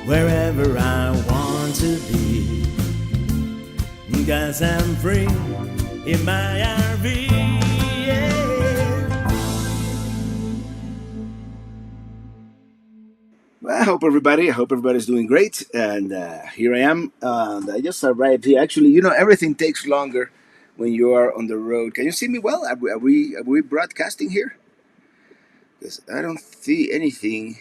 wherever I want to be. 'Cause I'm free in my RV. Yeah. Well, I hope everybody's doing great. And here I am. And I just arrived here. Actually, everything takes longer when you are on the road. Can you see me well? Are we broadcasting here? Because I don't see anything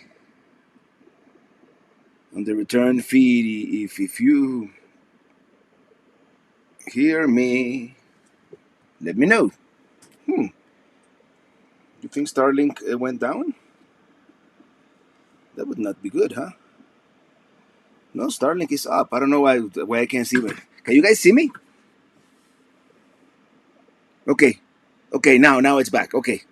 on the return feed. If you hear me, let me know. You think Starlink went down? That would not be good, huh? No, Starlink is up. I don't know why I can't see it. Can you guys see me? Okay. Okay, now it's back. Okay.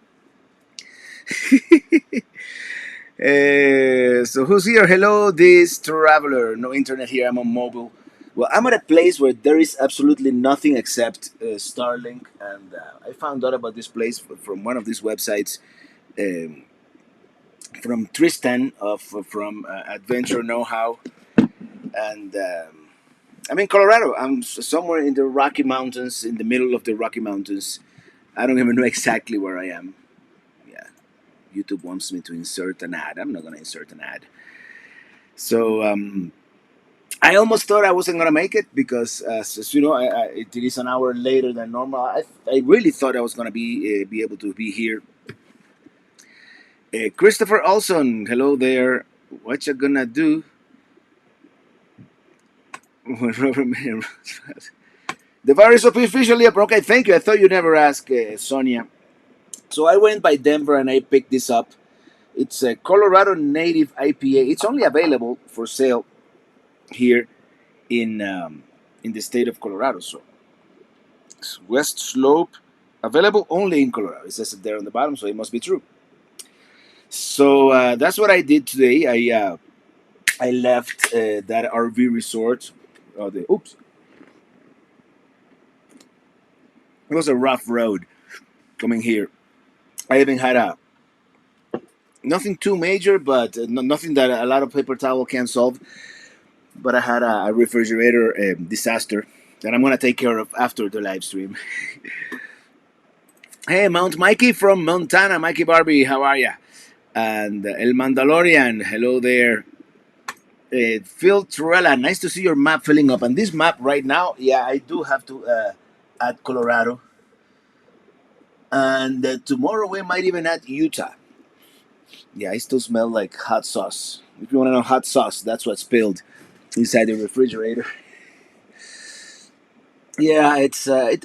So who's here? Hello, this traveler. No internet here. I'm on mobile. Well, I'm at a place where there is absolutely nothing except Starlink, and I found out about this place from one of these websites, um, from Tristan from Adventure Know How, and I'm in Colorado. I'm somewhere in the Rocky Mountains, in the middle of the Rocky Mountains. I don't even know exactly where I am. Yeah, YouTube wants me to insert an ad. I'm not gonna insert an ad. So I almost thought I wasn't gonna make it because, as you know, it is an hour later than normal. I really thought I was gonna be able to be here. Christopher Olson, hello there. What you gonna do? The virus is officially up. Okay, thank you. I thought you never asked, Sonia. So I went by Denver and I picked this up. It's a Colorado Native IPA. It's only available for sale here in the state of Colorado. So it's West Slope, available only in Colorado. It says it there on the bottom, so it must be true. So that's what I did today. I left that RV resort. Oops, it was a rough road coming here. I even had nothing too major, but nothing that a lot of paper towel can solve. But I had a refrigerator disaster that I'm gonna take care of after the live stream. Hey, Mount Mikey from Montana, Mikey Barbie, how are ya? And El Mandalorian, hello there. Phil Torella, nice to see your map filling up. And this map right now, yeah, I do have to add Colorado. And tomorrow we might even add Utah. Yeah, I still smell like hot sauce. If you want to know hot sauce, that's what's spilled inside the refrigerator. Yeah, it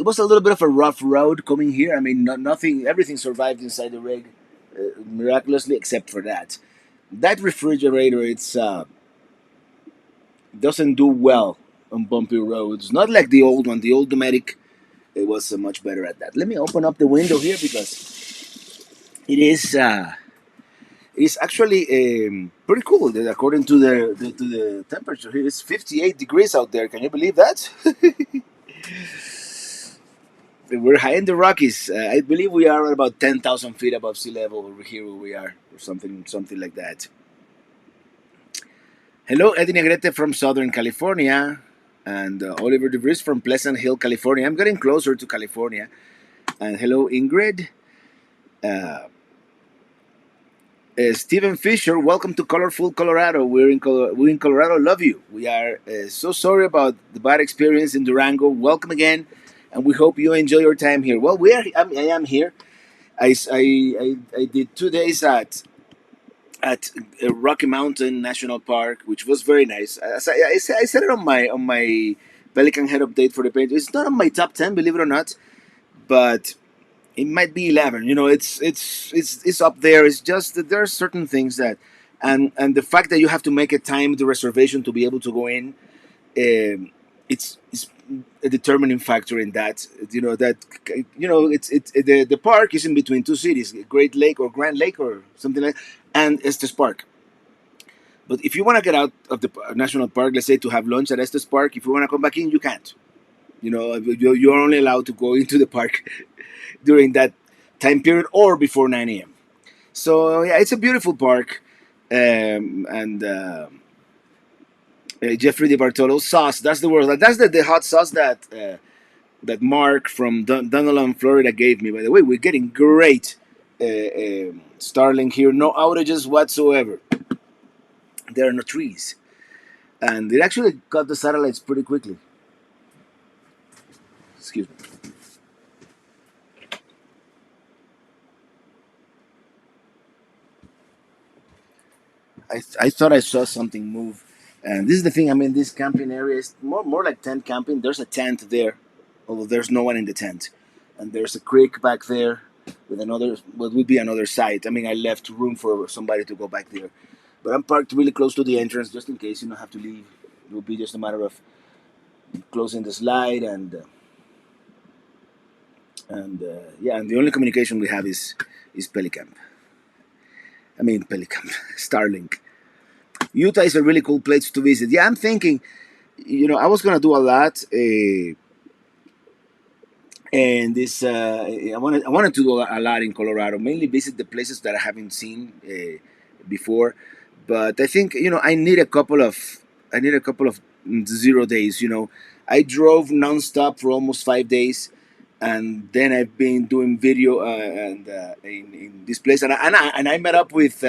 was a little bit of a rough road coming here. I mean, nothing, everything survived inside the rig miraculously, except for that. That refrigerator, it's doesn't do well on bumpy roads. Not like the old one. The old Dometic, it was much better at that. Let me open up the window here because it is actually pretty cool. According to the temperature here, it's 58 degrees out there. Can you believe that? We're high in the Rockies. I believe we are at about 10,000 feet above sea level over here where we are, or something like that. Hello, Eddie Negrete from Southern California, and Oliver DeVries from Pleasant Hill, California. I'm getting closer to California. And hello, Ingrid. Stephen Fisher, welcome to Colorful Colorado. We're in Colorado. Love you. We are so sorry about the bad experience in Durango. Welcome again, and we hope you enjoy your time here. Well, I am here. I did 2 days at Rocky Mountain National Park, which was very nice. I said it on my Pelican Head update for the page. It's not on my top 10, believe it or not, but it might be 11. You know, it's up there. It's just that there are certain things that, and the fact that you have to make a timed reservation to be able to go in, it's a determining factor in that. It's the park is in between two cities, Great Lake or Grand Lake or something like, and Estes Park. But if you want to get out of the national park, let's say to have lunch at Estes Park, if you want to come back in, you can't. You know, you're only allowed to go into the park during that time period or before 9 a.m. So yeah, it's a beautiful park, and Jeffrey DiBartolo sauce. That's the word. Like, that's the hot sauce that Mark from Dunalon, Florida gave me. By the way, we're getting great Starlink here. No outages whatsoever. There are no trees, and it actually cut the satellites pretty quickly. Excuse me. I thought I saw something move. And this is the thing. I mean, this camping area is more like tent camping. There's a tent there, although there's no one in the tent, and there's a creek back there with another what would be another site. I mean, I left room for somebody to go back there, but I'm parked really close to the entrance just in case you don't have to leave. It will be just a matter of closing the slide and and the only communication we have is Pelicamp. I mean Pelicamp, Starlink. Utah is a really cool place to visit. Yeah, I'm thinking, I was gonna do a lot, and this I wanted to do a lot in Colorado. Mainly visit the places that I haven't seen before, but I think I need a couple of 0 days. I drove nonstop for almost 5 days, and then I've been doing video and in this place, and I met up with.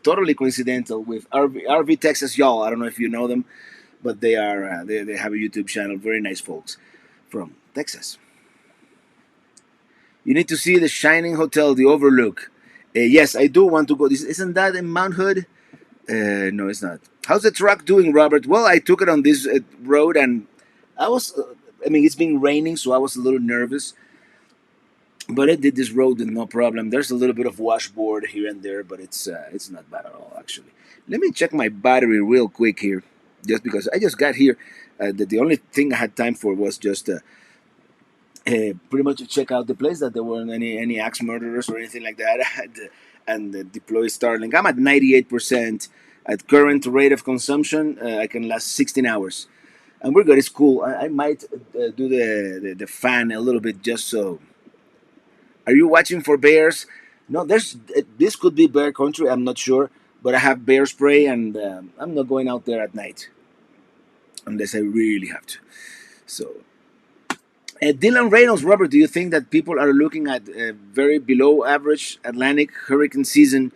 Totally coincidental with RV Texas y'all. I don't know if you know them, but they have a YouTube channel. Very nice folks from Texas. You need to see the Shining Hotel, the Overlook. Yes, I do want to go. Isn't that in Mount Hood? No, it's not. How's the truck doing, Robert? Well, I took it on this road, and I was. I mean, it's been raining, so I was a little nervous. But it did this road with no problem. There's a little bit of washboard here and there, but it's not bad at all, actually. Let me check my battery real quick here, just because I just got here. The only thing I had time for was just pretty much to check out the place, that there weren't any axe murderers or anything like that, and deploy Starlink. I'm at 98%. At current rate of consumption, I can last 16 hours. And we're good. It's cool. I might do the fan a little bit just so. Are you watching for bears? No, this could be bear country. I'm not sure, but I have bear spray, and I'm not going out there at night unless I really have to. So, Dylan Reynolds, Robert, do you think that people are looking at very below average Atlantic hurricane season?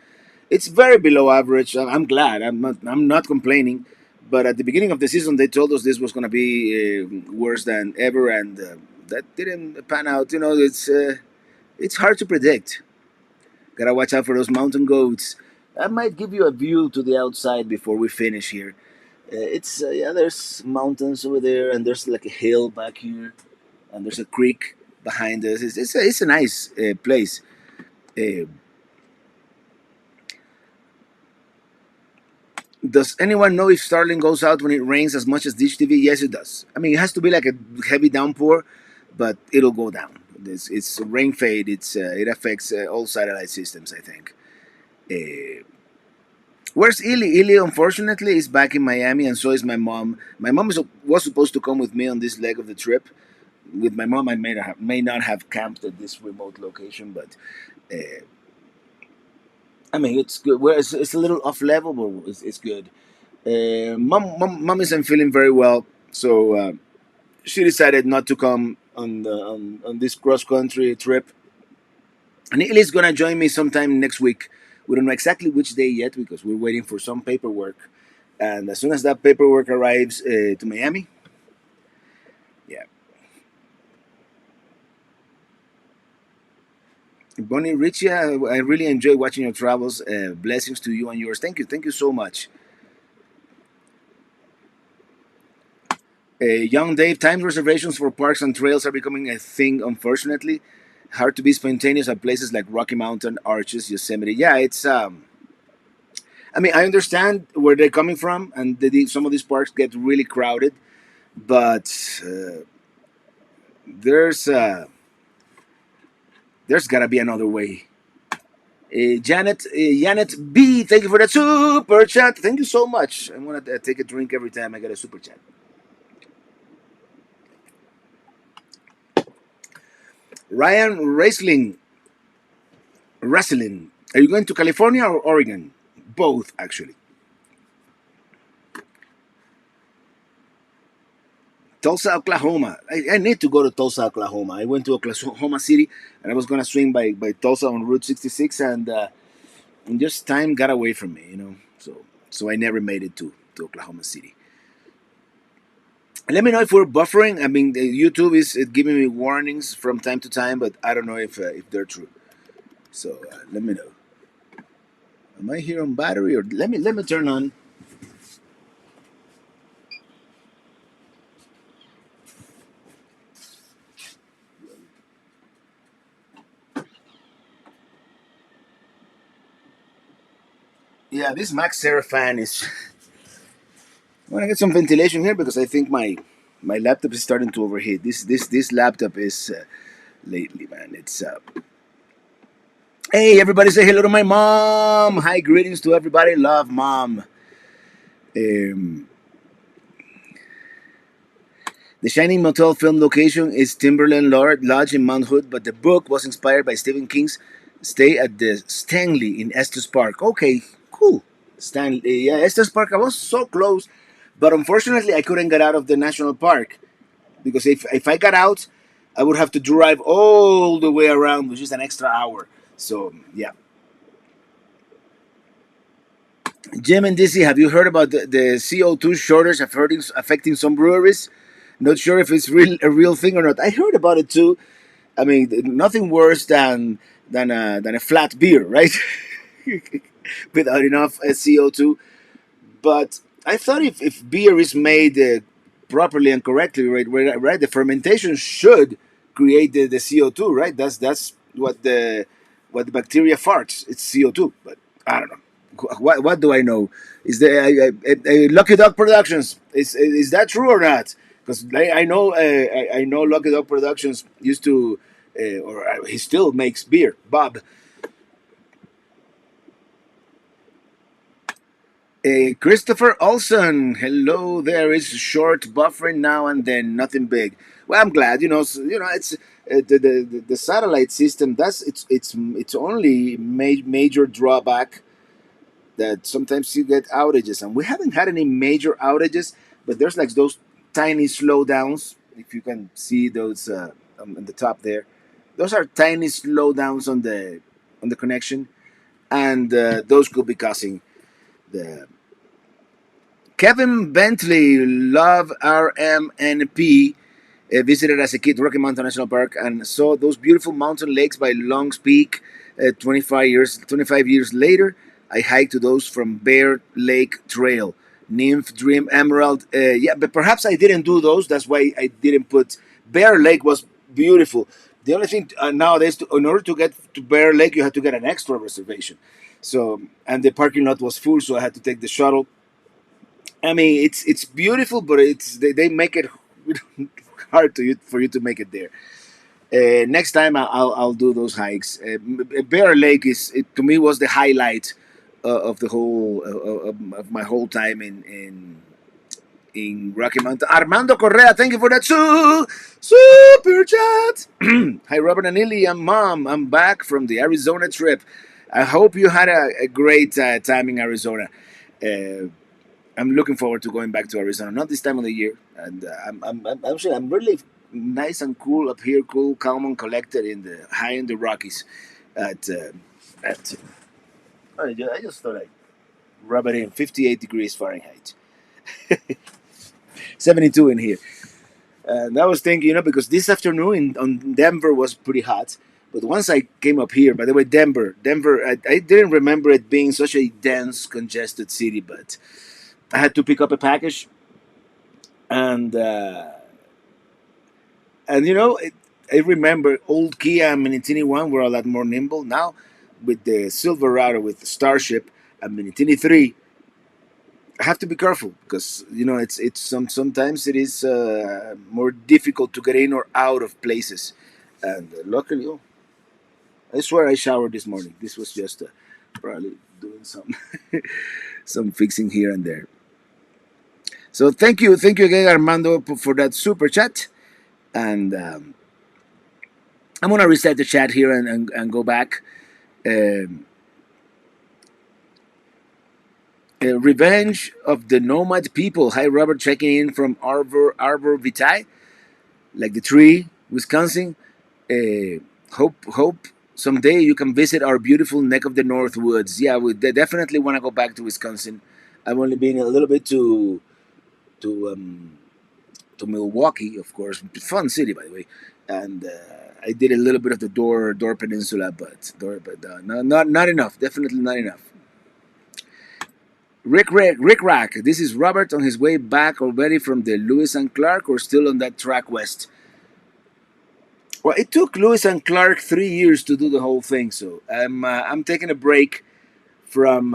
It's very below average. I'm glad. I'm not complaining. But at the beginning of the season, they told us this was going to be worse than ever, and that didn't pan out. It's hard to predict. Gotta watch out for those mountain goats. I might give you a view to the outside before we finish here. There's mountains over there, and there's like a hill back here, and there's a creek behind us. It's a nice place. Uh, does anyone know if Starlink goes out when it rains as much as Dish TV? Yes, it does. I mean, it has to be like a heavy downpour, but it'll go down. It's rain fade. It affects all satellite systems, I think. Uh, where's Illy? Illy, unfortunately, is back in Miami, and so is my mom. My mom was supposed to come with me on this leg of the trip. With my mom, I may not have camped at this remote location, but uh, I mean, it's good. Well, it's a little off level, but it's good. Mom isn't feeling very well, so she decided not to come on this cross country trip. And Illy's gonna join me sometime next week. We don't know exactly which day yet because we're waiting for some paperwork. And as soon as that paperwork arrives to Miami, yeah. Bonnie Richie, I really enjoy watching your travels. Blessings to you and yours. Thank you so much. Young Dave, time reservations for parks and trails are becoming a thing, unfortunately. Hard to be spontaneous at places like Rocky Mountain, Arches, Yosemite. Yeah, it's. I mean, I understand where they're coming from, and some of these parks get really crowded, but there's there's gotta be another way. Janet B, thank you for that super chat. Thank you so much. I'm gonna take a drink every time I get a super chat. Ryan Wrestling. Are you going to California or Oregon? Both, actually. Tulsa, Oklahoma. I need to go to Tulsa, Oklahoma. I went to Oklahoma City, and I was gonna swing by Tulsa on Route 66, and just time got away from me, So I never made it to Oklahoma City. Let me know if we're buffering. I mean, the YouTube is giving me warnings from time to time, but I don't know if they're true. So let me know. Am I here on battery, or let me turn on? Yeah, this Max Serra fan is. I want to get some ventilation here because I think my laptop is starting to overheat. This laptop is lately, man. It's Hey, everybody, say hello to my mom. Hi, greetings to everybody. Love, mom. Um, the Shining Motel film location is Timberland Lodge in Mount Hood, but the book was inspired by Stephen King's stay at the Stanley in Estes Park. Okay, cool. Stanley, yeah, Estes Park. I was so close, but unfortunately, I couldn't get out of the national park because if I got out, I would have to drive all the way around, which is an extra hour. So yeah. Jim and Dizzy, have you heard about the CO2 shortage affecting some breweries? Not sure if it's a real thing or not. I heard about it too. I mean, nothing worse than a flat beer, right? Without enough CO2. But I thought if beer is made properly and correctly, right, the fermentation should create the CO2, right? That's what the bacteria farts. It's CO2, but I don't know. What do I know? Is there Lucky Dog Productions? Is that true or not? Because I know Lucky Dog Productions used to, or he still makes beer. Bob. Christopher Olson, hello there. Is short, buffering now and then, nothing big. Well, I'm glad. It's the satellite system. That's its only major drawback that sometimes you get outages, and we haven't had any major outages, but there's like those tiny slowdowns. If you can see those on the top there, those are tiny slowdowns on the connection, and those could be causing the Kevin Bentley, love RMNP, visited as a kid Rocky Mountain National Park and saw those beautiful mountain lakes by Long's Peak. 25 years later, I hiked to those from Bear Lake Trail, Nymph, Dream, Emerald. Yeah, but perhaps I didn't do those. That's why I didn't put. Bear Lake was beautiful. The only thing nowadays, in order to get to Bear Lake, you have to get an extra reservation. So, and the parking lot was full, so I had to take the shuttle. I mean, it's beautiful, but they make it hard for you to make it there. Next time I'll do those hikes. Bear Lake to me was the highlight of the whole of my whole time in Rocky Mountain. Armando Correa, thank you for that super chat. Hi, Robert and Lily. And Mom. I'm back from the Arizona trip. I hope you had a great time in Arizona. Uh, I'm looking forward to going back to Arizona. Not this time of the year, and I'm really nice and cool up here, cool, calm, and collected high in the Rockies. At I just thought I'd rub it in 58 degrees Fahrenheit, 72 in here. And I was thinking, because this afternoon on Denver was pretty hot. But once I came up here, by the way, Denver, I didn't remember it being such a dense, congested city, but I had to pick up a package, and I remember old Kia and Minitini I were a lot more nimble. Now, with the Silverado, with the Starship and Minitini III, I have to be careful because sometimes it is more difficult to get in or out of places, and luckily, I swear I showered this morning. This was just probably doing some some fixing here and there. So thank you again, Armando, for that super chat. And I'm gonna reset the chat here and go back. Um, Revenge of the Nomad People. Hi, Robert, checking in from Arbor Vitae, like the tree, Wisconsin. Hope someday you can visit our beautiful neck of the North Woods. Yeah, we definitely want to go back to Wisconsin. I've only been a little bit to to Milwaukee, of course, fun city by the way, and I did a little bit of the Door Peninsula, but not enough. Definitely not enough. Rick Rack. This is Robert on his way back already from the Lewis and Clark, or still on that track west. Well, it took Lewis and Clark 3 years to do the whole thing, so I'm taking a break from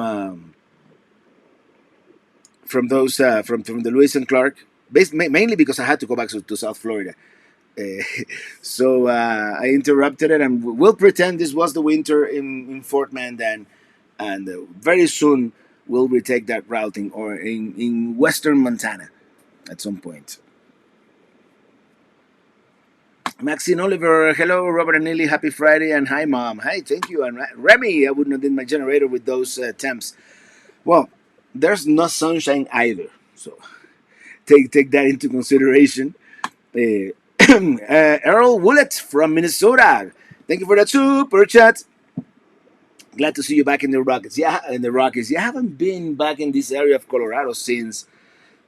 those from the Lewis and Clark, mainly because I had to go back to South Florida. Uh, so I interrupted it, and we'll pretend this was the winter in Fort Mandan, and very soon we'll retake that routing or in western Montana at some point. Maxine Oliver, hello, Robert and Neely, happy Friday, and hi, Mom. Hi, thank you. And Remy, I wouldn't have done my generator with those temps. Well, there's no sunshine either, so take that into consideration. Earl Willett from Minnesota, thank you for that super chat. Glad to see you back in the Rockies. Yeah, in the Rockies. Yeah, I haven't been back in this area of Colorado since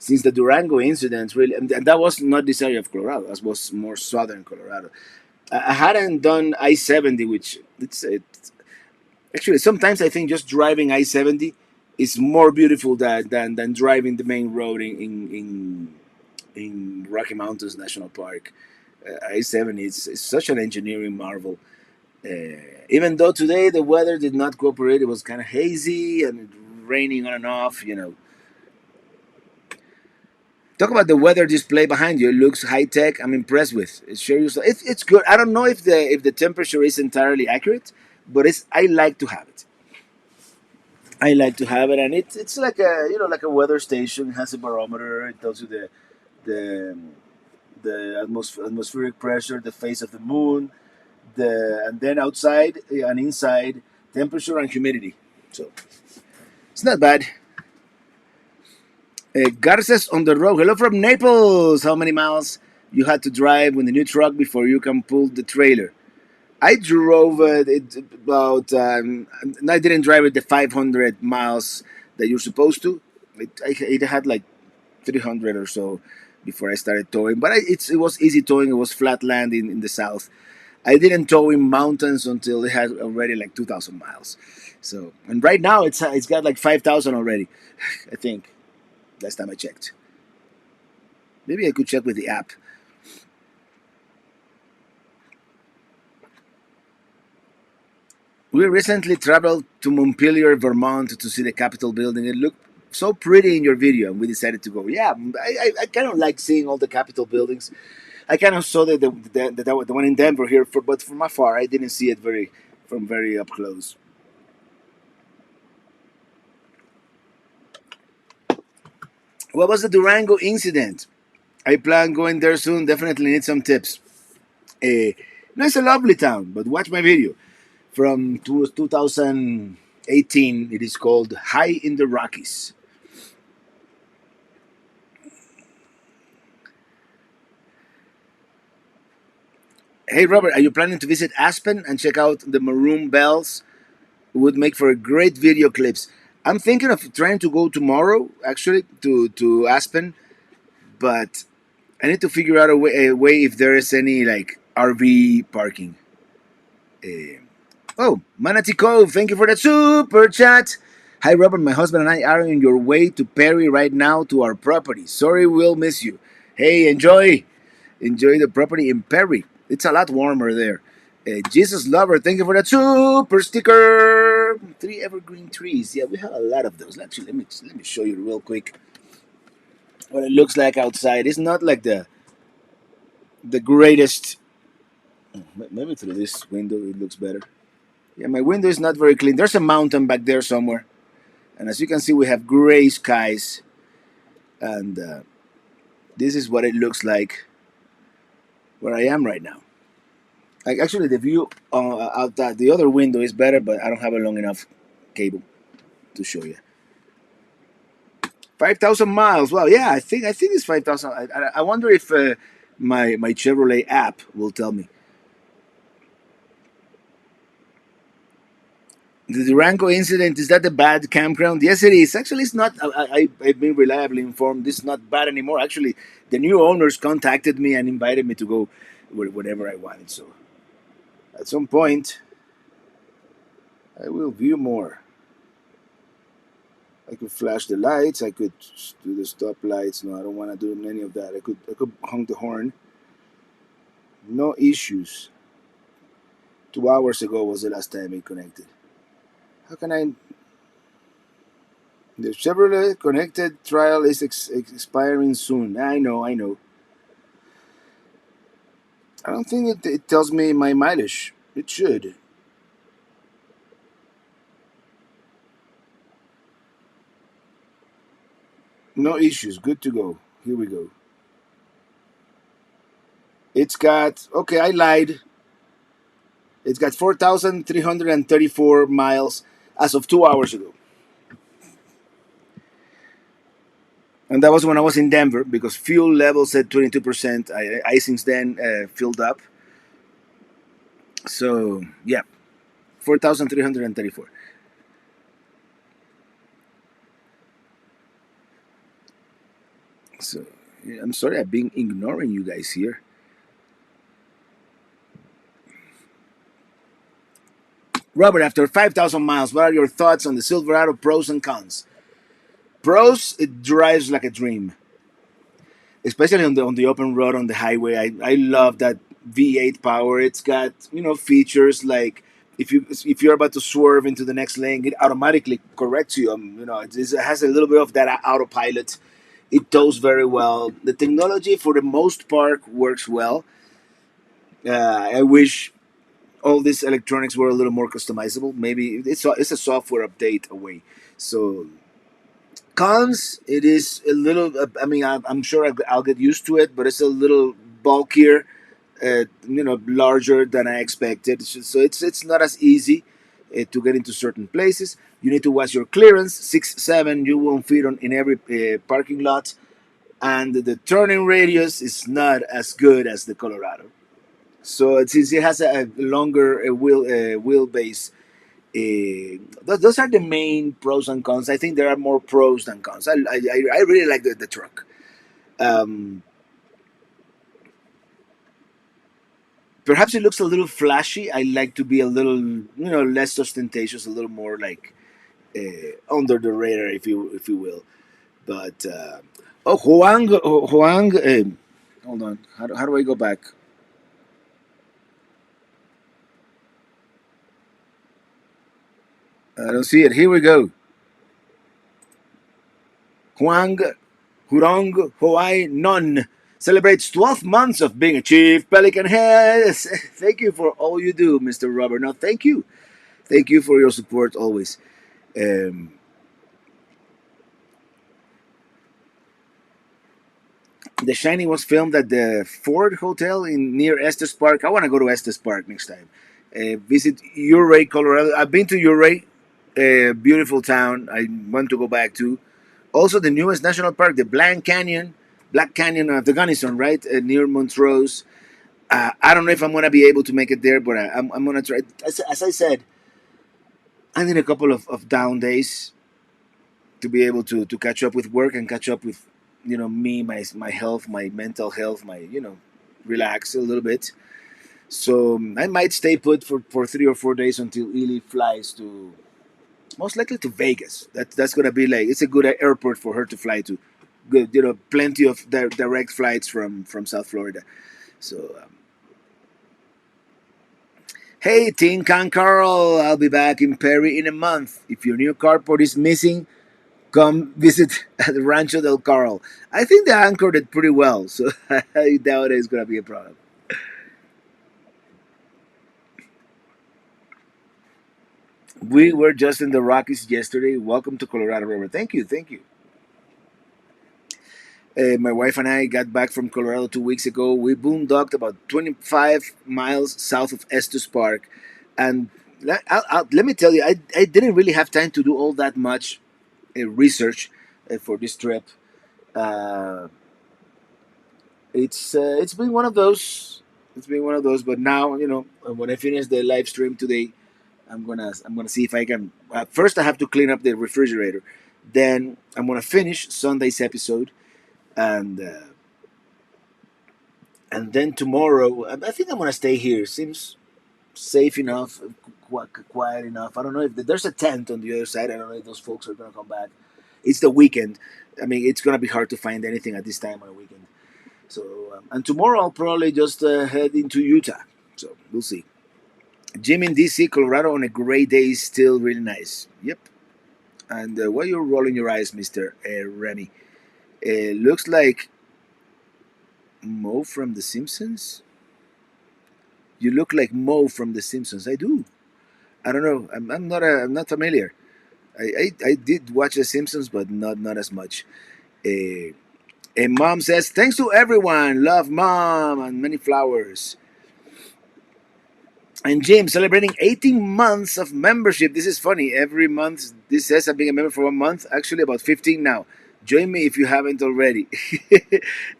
the Durango incident, really, and that was not this area of Colorado. That was more southern Colorado. I hadn't done I-70, which it's actually sometimes I think just driving I-70 is more beautiful than driving the main road in Rocky Mountains National Park. I-70 is such an engineering marvel. Even though today the weather did not cooperate, it was kind of hazy and raining on and off. Talk about the weather display behind you. It looks high tech. I'm impressed with. It's good. I don't know if the temperature is entirely accurate, but I like to have it. I like to have it, and it's like a weather station. It has a barometer. It tells you the atmospheric pressure, the phase of the moon, and then outside and inside temperature and humidity. So it's not bad. Garces on the road. Hello from Naples. How many miles you had to drive with the new truck before you can pull the trailer? I drove it about. I didn't drive it the 500 miles that you're supposed to. It had like 300 or so before I started towing. But it was easy towing. It was flat land in the south. I didn't tow in mountains until it had already like 2,000 miles. So, and right now it's got like 5,000 already, I think. Last time I checked. Maybe I could check with the app. We recently traveled to Montpelier, Vermont to see the Capitol building. It looked so pretty in your video, and we decided to go. Yeah, I kind of like seeing all the Capitol buildings. I kind of saw the one in Denver here, but from afar, I didn't see it very up close. What was the Durango incident? I plan going there soon. Definitely need some tips. No, it's a lovely town, but watch my video from 2018. It is called High in the Rockies. Hey, Robert, are you planning to visit Aspen and check out the maroon bells? It would make for a great video clips. I'm thinking of trying to go tomorrow, actually, to Aspen, but I need to figure out a way if there is any like RV parking. Uh, oh, Manatee Cove, thank you for that super chat. Hi, Robert. My husband and I are on your way to Perry right now to our property. Sorry, we'll miss you. Hey, enjoy the property in Perry. It's a lot warmer there. Jesus Lover, thank you for that super sticker. 3 evergreen trees. Yeah, we have a lot of those. Actually, let me show you real quick what it looks like outside. It's not like the greatest. Maybe through this window it looks better. Yeah, my window is not very clean. There's a mountain back there somewhere, and as you can see, we have gray skies, and this is what it looks like where I am right now. Like actually, the view out the other window is better, but I don't have a long enough cable to show you. 5,000 miles. Well, yeah, I think it's 5,000. I wonder if my Chevrolet app will tell me. The Durango incident, is that a bad campground? Yes, it is. Actually, it's not. I've been reliably informed. This is not bad anymore. Actually, the new owners contacted me and invited me to go whenever I wanted. So at some point, I will view more. I could flash the lights. I could do the stop lights. No, I don't want to do any of that. I could honk the horn. No issues. 2 hours ago was the last time it connected. How can I? The Chevrolet connected trial is expiring soon. I know, I know. I don't think it tells me my mileage. It should. No issues. Good to go. Here we go. It's got, okay, I lied. It's got 4,334 miles as of 2 hours ago. And that was when I was in Denver because fuel level said 22%. I since then filled up. So, yeah, 4,334. So, yeah, I'm sorry I've been ignoring you guys here. Robert, after 5,000 miles, what are your thoughts on the Silverado pros and cons? Pros, it drives like a dream, especially on the open road on the highway. I love that V8 power. It's got features like if you're about to swerve into the next lane, it automatically corrects you. It has a little bit of that autopilot. It tows very well. The technology for the most part works well. I wish all these electronics were a little more customizable. Maybe it's a software update away. So cons, it is a little. I mean, I'm sure I'll get used to it, but it's a little bulkier, larger than I expected. So it's not as easy to get into certain places. You need to watch your clearance. 6'7", you won't fit on in every parking lot, and the turning radius is not as good as the Colorado. So since it has a longer wheelbase, those are the main pros and cons. I think there are more pros than cons. I really like the truck. Um, Perhaps it looks a little flashy. I like to be a little less ostentatious, a little more like under the radar, if you will. But Huang. Hold on. How do I go back? I don't see it. Here we go. Huang Hurong Hawaii Non celebrates 12 months of being a chief pelican head. Thank you for all you do, Mr. Robert. No, thank you. Thank you for your support always. Um, the Shining was filmed at the Ford Hotel in near Estes Park. I want to go to Estes Park next time. Visit Ouray, Colorado. I've been to Ouray, beautiful town. I want to go back to. Also, the newest national park, the Black Canyon of the Gunnison, right near Montrose. I don't know if I'm gonna be able to make it there, but I'm gonna try. As I said, I need a couple of down days to be able to catch up with work and catch up with me, my health, my mental health, my relax a little bit. So I might stay put for 3 or 4 days until Ely flies to most likely to Vegas. That's gonna be like it's a good airport for her to fly to. Good, plenty of direct flights from South Florida. So hey, Tin Can Carl, I'll be back in Perry in a month. If your new carport is missing, come visit at the Rancho del Carl. I think they anchored it pretty well, so I doubt it's gonna be a problem. We were just in the Rockies yesterday. Welcome to Colorado River. Thank you, thank you. My wife and I got back from Colorado 2 weeks ago. We boondocked about 25 miles south of Estes Park. And let me tell you, I didn't really have time to do all that much research. for this trip. Uh, it's been one of those. It's been one of those. But now, when I finish the live stream today, I'm gonna see if I can. First, I have to clean up the refrigerator. Then I'm gonna finish Sunday's episode, and then tomorrow, I think I'm gonna stay here. Seems safe enough, quiet enough. I don't know if there's a tent on the other side. I don't know if those folks are gonna come back. It's the weekend. I mean, it's gonna be hard to find anything at this time on a weekend. So, and tomorrow I'll probably just head into Utah. So we'll see. Gym in DC, Colorado on a gray day is still really nice. Yep. And why you're rolling your eyes, Mister Remy? Looks like Mo from The Simpsons. You look like Mo from The Simpsons. I do. I don't know. I'm not familiar. I did watch The Simpsons, but not as much. Uh, and Mom says, thanks to everyone. Love Mom and many flowers. And Jim celebrating 18 months of membership. This is funny. Every month, this says I'm being a member for 1 month. Actually, about 15 now. Join me if you haven't already.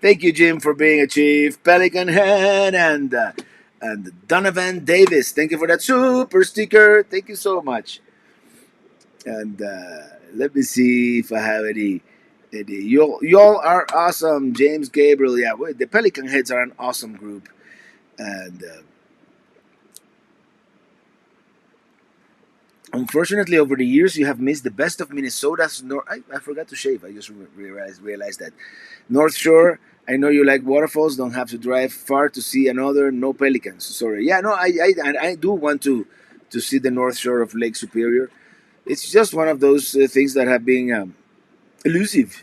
Thank you, Jim, for being a chief. Pelican Head and Donovan Davis. Thank you for that super sticker. Thank you so much. And let me see if I have any. Y'all are awesome. James Gabriel. Yeah, the Pelican Heads are an awesome group. And unfortunately, over the years, you have missed the best of Minnesota's North. I forgot to shave. I just realized that. North Shore. I know you like waterfalls. Don't have to drive far to see another. No pelicans. Sorry. Yeah, no. I do want to see the North Shore of Lake Superior. It's just one of those things that have been elusive.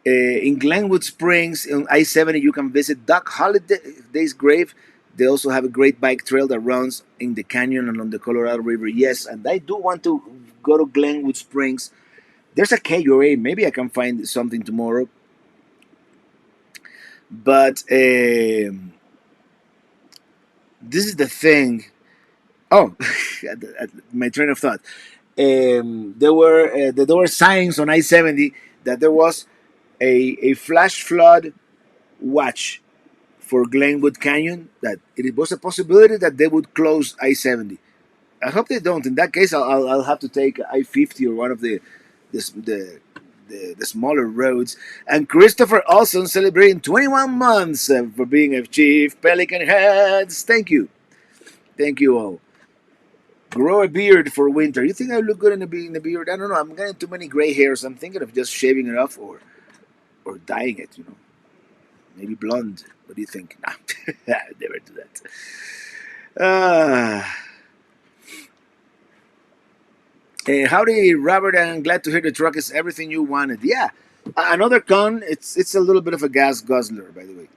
In Glenwood Springs on I-70, you can visit Doc Holliday's grave. They also have a great bike trail that runs in the canyon along the Colorado River. Yes, and I do want to go to Glenwood Springs. There's a KOA. Maybe I can find something tomorrow. But this is the thing. Oh, my train of thought. There were signs on I-70 that there was a flash flood watch for Glenwood Canyon, that it was a possibility that they would close I-70. I hope they don't. In that case, I'll have to take I-50 or one of the smaller roads. And Christopher Olson celebrating 21 months for being a chief. Pelican Heads. Thank you all. Grow a beard for winter. You think I look good in the beard? I don't know. I'm getting too many gray hairs. I'm thinking of just shaving it off or dyeing it. Maybe blonde. What do you think? Nah, I'd never do that. Howdy, Robert, and glad to hear the truck is everything you wanted. Yeah, another con. It's a little bit of a gas guzzler, by the way.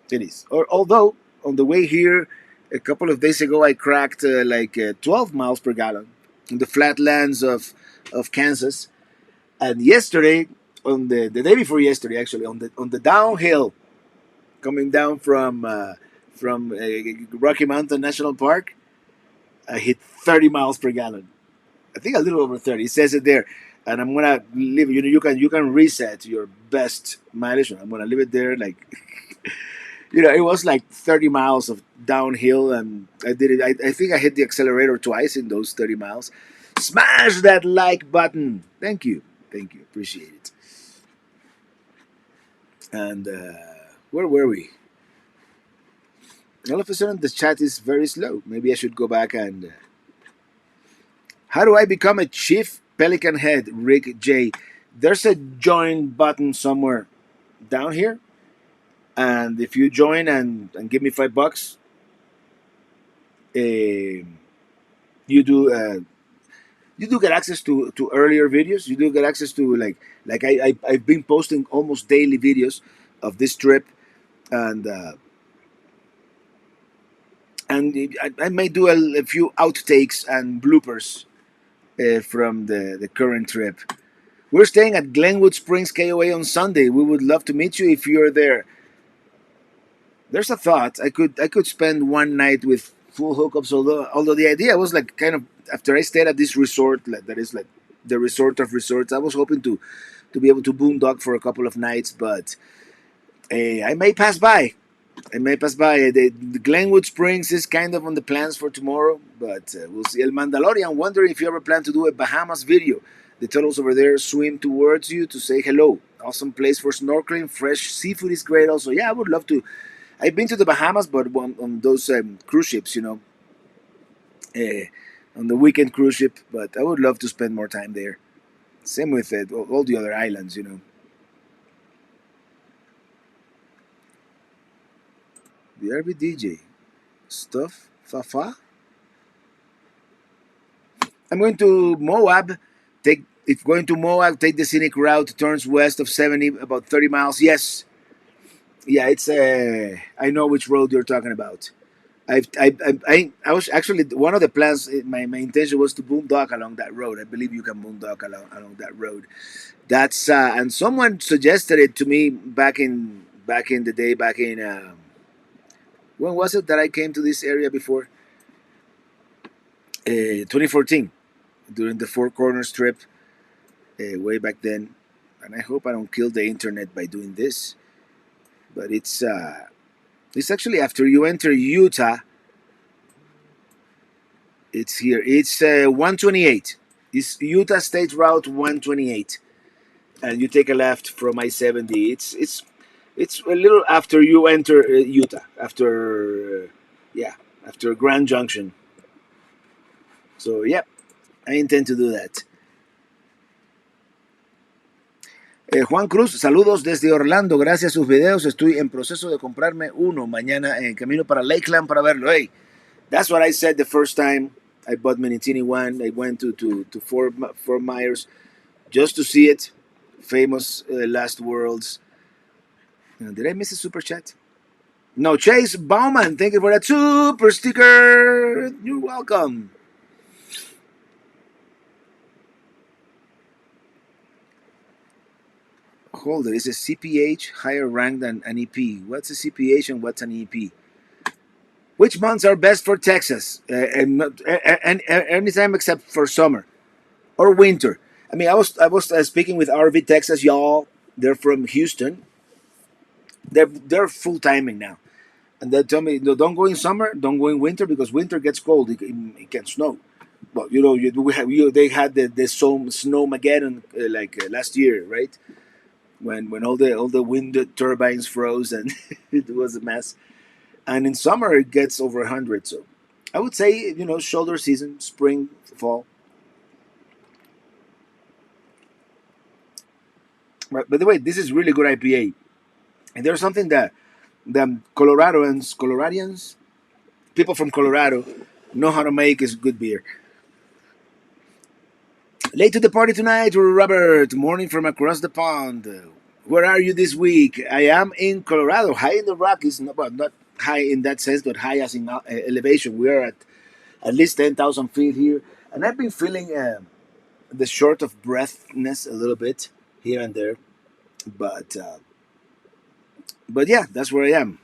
It is. Although on the way here, a couple of days ago, I cracked 12 miles per gallon in the flatlands of Kansas, and yesterday, on the day before yesterday, actually, on the downhill, coming down from Rocky Mountain National Park, I hit 30 miles per gallon. I think a little over 30. It says it there, and I'm gonna leave. You can reset your best mileage. I'm gonna leave it there. Like, it was like 30 miles of downhill, and I did it. I think I hit the accelerator twice in those 30 miles. Smash that like button. Thank you. Appreciate it. And where were we? All of a sudden, the chat is very slow. Maybe I should go back and. How do I become a chief Pelican Head? Rick J. There's a join button somewhere down here, and if you join and give me $5, you do get access to earlier videos. You do get access to I've been posting almost daily videos of this trip, and I may do a few outtakes and bloopers from the current trip. We're staying at Glenwood Springs KOA on Sunday. We would love to meet you if you're there. There's a thought. I could spend one night with full hookups, although the idea was kind of after I stayed at this resort that is the resort of resorts. I was hoping to be able to boondock for a couple of nights, but I may pass by. I may pass by. The Glenwood Springs is kind of on the plans for tomorrow, but we'll see. El Mandalorian, wondering if you ever plan to do a Bahamas video. The turtles over there swim towards you to say hello. Awesome place for snorkeling. Fresh seafood is great also. Yeah, I would love to. I've been to the Bahamas, but on those cruise ships, uh, on the weekend cruise ship. But I would love to spend more time there. Same with all the other islands. The RB DJ stuff, Fafa. I'm going to Moab. If going to Moab, take the scenic route, turns west of 70, about 30 miles. Yes, yeah, it's. I know which road you're talking about. I was actually one of the plans. My intention was to boondock along that road. I believe you can boondock along that road. That's and someone suggested it to me back in the day. Back in when was it that I came to this area before? 2014 during the Four Corners trip way back then. And I hope I don't kill the internet by doing this. But it's actually after you enter Utah. It's here. It's 128. It's Utah State Route 128, and you take a left from I-70. It's a little after you enter Utah. After Grand Junction. So yeah, I intend to do that. Juan Cruz, saludos desde Orlando. Gracias a sus videos estoy en proceso de comprarme uno mañana en camino para Lakeland para verlo. Hey, that's what I said the first time I bought Minitini I. I went to Fort Myers just to see it. Famous Last Worlds. Did I miss a super chat? No, Chase Bauman, thank you for that super sticker. You're welcome. Hold it. Is a CPH higher rank than an EP? What's a CPH and what's an EP? Which months are best for Texas? And anytime except for summer or winter. I mean, I was speaking with RV Texas, y'all. They're from Houston. They're full timing now, and they tell me, no, don't go in summer, don't go in winter because winter gets cold. It can snow. But they had the snowmageddon last year, right? When all the wind turbines froze and it was a mess. And in summer it gets over 100. So I would say shoulder season, spring, fall. Right, by the way, this is really good IPA, and there's something that the Coloradians, people from Colorado, know how to make is good beer. Late to the party tonight, Robert. Morning from across the pond. Where are you this week? I am in Colorado, high in the Rockies. Well, not high in that sense, but high as in elevation. We are at least 10,000 feet here. And I've been feeling the short of breathness a little bit here and there. But yeah, that's where I am.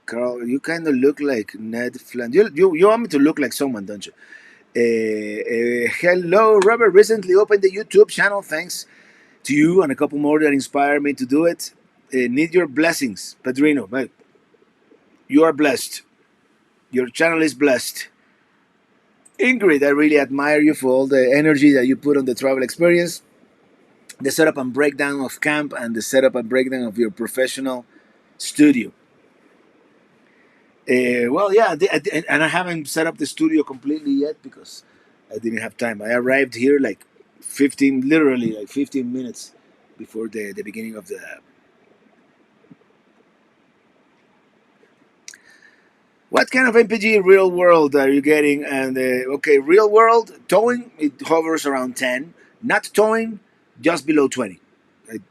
Carl, you kind of look like Ned Flanders. You want me to look like someone, don't you? Hello, Robert. Recently opened the YouTube channel. Thanks to you and a couple more that inspired me to do it. Need your blessings, Padrino. You are blessed. Your channel is blessed. Ingrid, I really admire you for all the energy that you put on the travel experience, the setup and breakdown of camp, and the setup and breakdown of your professional studio. Well, yeah, and I haven't set up the studio completely yet because I didn't have time. I arrived here literally like 15 minutes before the beginning of the. What kind of MPG real world are you getting? And okay, real world towing, it hovers around 10. Not towing, just below 20.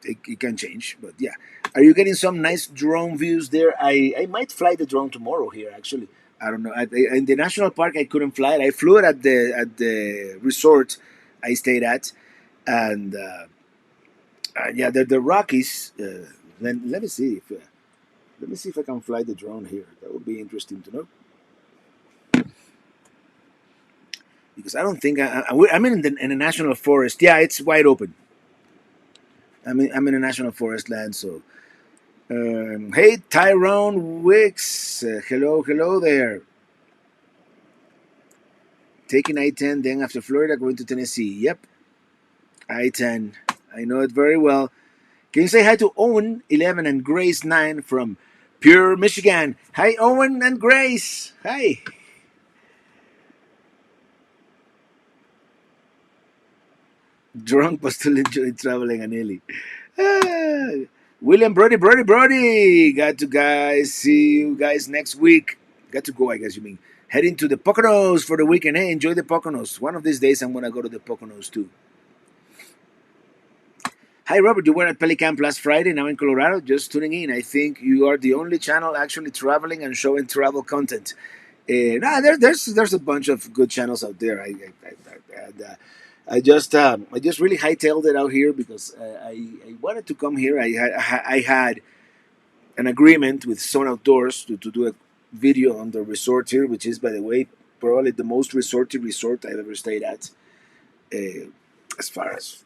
It can change, but yeah. Are you getting some nice drone views there? I might fly the drone tomorrow here. Actually, I don't know. In the national park, I couldn't fly it. I flew it at the resort I stayed at, and yeah, the Rockies. Let me see if I can fly the drone here. That would be interesting to know. because I don't think I'm in a national forest. Yeah, it's wide open. I'm in a national forest land. So, hey, Tyrone Wicks, hello, hello there. Taking I-10, then after Florida, going to Tennessee. Yep, I-10. I know it very well. Can you say hi to Owen 11 and Grace 9 from Pure Michigan? Hi, Owen and Grace. Hi. Drunk but still enjoying traveling and Ellie. Ah, William Brody. Got to guys see you guys next week. Got to go, I guess you mean. Heading to the Poconos for the weekend. Hey, enjoy the Poconos. One of these days I'm gonna go to the Poconos too. Hi Robert, you were at Pelicamp last Friday, now in Colorado. Just tuning in. I think you are the only channel actually traveling and showing travel content. There's a bunch of good channels out there. I just really hightailed it out here because I wanted to come here. I had an agreement with Sun Outdoors to do a video on the resort here, which is, by the way, probably the most resorty resort I've ever stayed at. Uh, as far as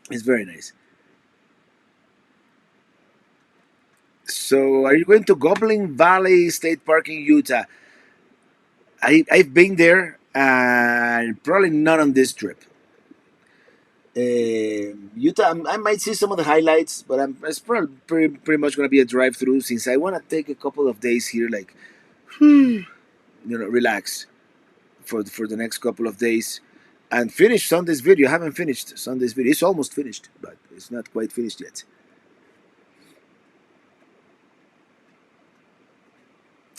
it's very nice. So, are you going to Goblin Valley State Park in Utah? I've been there, and probably not on this trip. Utah, I might see some of the highlights, but it's probably pretty much going to be a drive through since I want to take a couple of days here, like, relax for the next couple of days and finish Sunday's video. I haven't finished Sunday's video. It's almost finished, but it's not quite finished yet.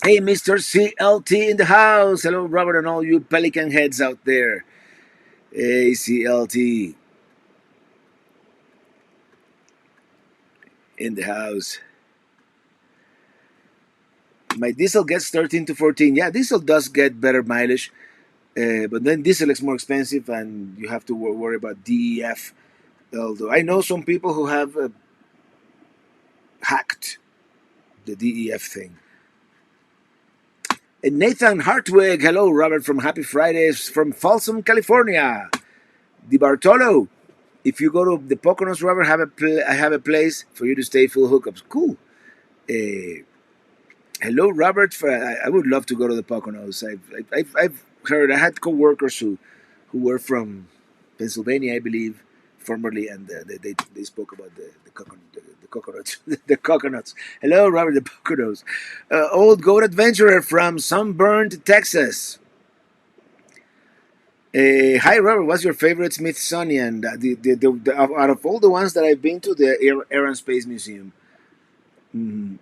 Hey, Mr. CLT in the house. Hello, Robert, and all you Pelican heads out there. Hey, CLT in the house. My diesel gets 13 to 14. Yeah, diesel does get better mileage, but then diesel is more expensive, and you have to worry about DEF. Although I know some people who have hacked the DEF thing. And Nathan Hartwig, hello, Robert from Happy Fridays from Folsom, California. Di Bartolo, if you go to the Poconos, Robert, I have a place for you to stay, full hookups. Cool. Hello, Robert. I would love to go to the Poconos. I've heard. I had coworkers who were from Pennsylvania, I believe, formerly, and they spoke about the coconuts. The coconuts. Hello, Robert. The Poconos. Old goat adventurer from Sunburned, Texas. Hi, Robert. What's your favorite Smithsonian? Out of all the ones that I've been to, the Air and Space Museum. Mm-hmm.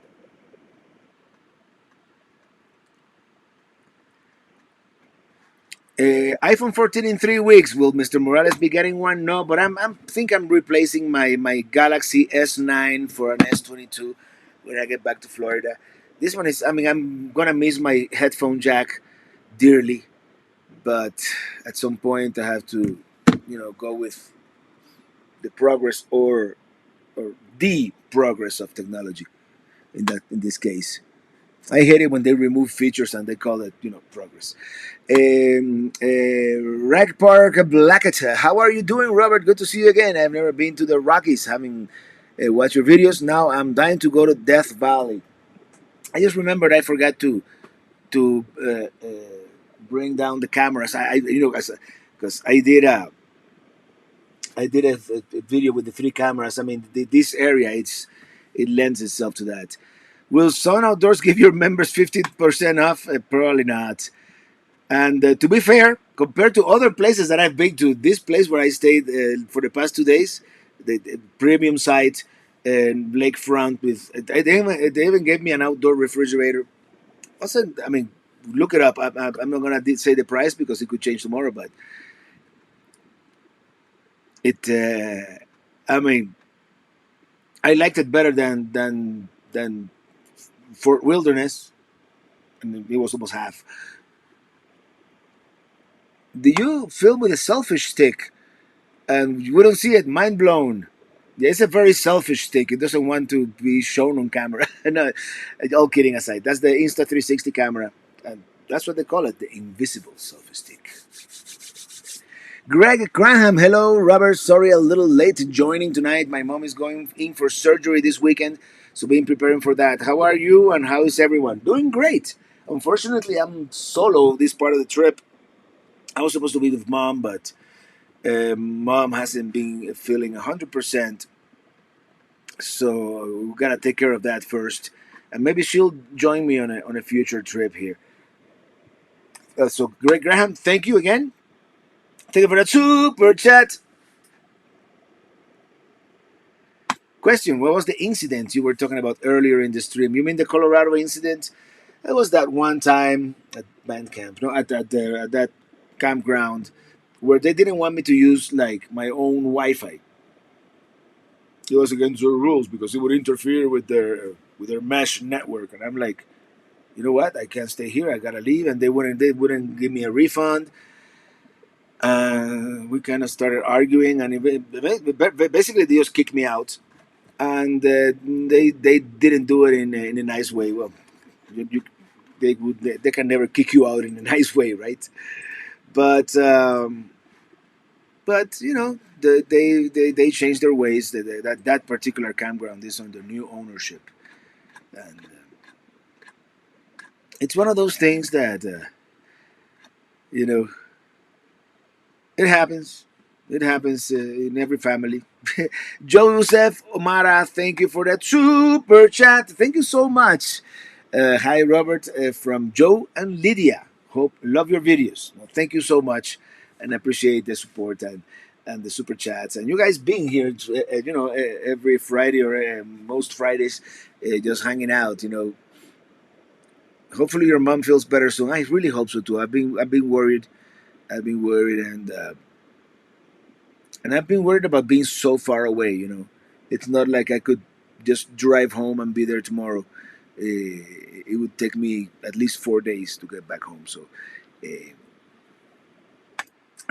iPhone 14 in 3 weeks. Will Mr. Morales be getting one? No, but I'm replacing my Galaxy S9 for an S22 when I get back to Florida. This one is. I mean, I'm gonna miss my headphone jack dearly, but at some point I have to, go with the progress or the progress of technology. In this case, I hate it when they remove features and they call it, progress. Rag Park Blackett, how are you doing, Robert? Good to see you again. I've never been to the Rockies, having watched your videos. Now I'm dying to go to Death Valley. I just remembered I forgot to bring down the cameras. Because I did a video with the three cameras. I mean, this area it lends itself to that. Will Sun Outdoors give your members 50% off? Probably not. And to be fair, compared to other places that I've been to, this place where I stayed for the past 2 days, the premium site and lakefront they even gave me an outdoor refrigerator. I mean, look it up. I'm not gonna say the price because it could change tomorrow, but it. I mean, I liked it better than Fort Wilderness, and it was almost half. Do you film with a selfish stick? And you wouldn't see it. Mind blown. Yeah, it's a very selfish stick. It doesn't want to be shown on camera. No, all kidding aside, that's the Insta 360 camera. And That's what they call it, the invisible selfie stick. Greg Graham, hello, Robert. Sorry, a little late joining tonight. My mom is going in for surgery this weekend, so been preparing for that. How are you, and how is everyone? Doing great. Unfortunately, I'm solo this part of the trip. I was supposed to be with mom, but mom hasn't been feeling 100%, so we gotta take care of that first, and maybe she'll join me on a future trip here. So, Greg Graham, thank you again. Thank you for that super chat. Question: what was the incident you were talking about earlier in the stream? You mean the Colorado incident? It was that one time at band camp, no, at that campground, where they didn't want me to use like my own Wi-Fi. It was against their rules because it would interfere with their mesh network, and I'm like, you know what? I can't stay here. I gotta leave, and they wouldn't give me a refund. We kind of started arguing, and basically they just kicked me out, and they didn't do it in a nice way. Well, you, they can never kick you out in a nice way, right? But you know they changed their ways. That particular campground is under new ownership, and it's one of those things that you know it happens. It happens in every family. Joseph Omara, thank you for that super chat. Thank you so much. Hi, Robert, from Joe and Lydia. Hope love your videos. Well, thank you so much, and appreciate the support and the super chats and you guys being here. Every Friday or most Fridays, just hanging out. Hopefully your mom feels better soon. I really hope so too. I've been worried. I've been worried and I've been worried about being so far away. It's not like I could just drive home and be there tomorrow. It would take me at least 4 days to get back home. So, uh,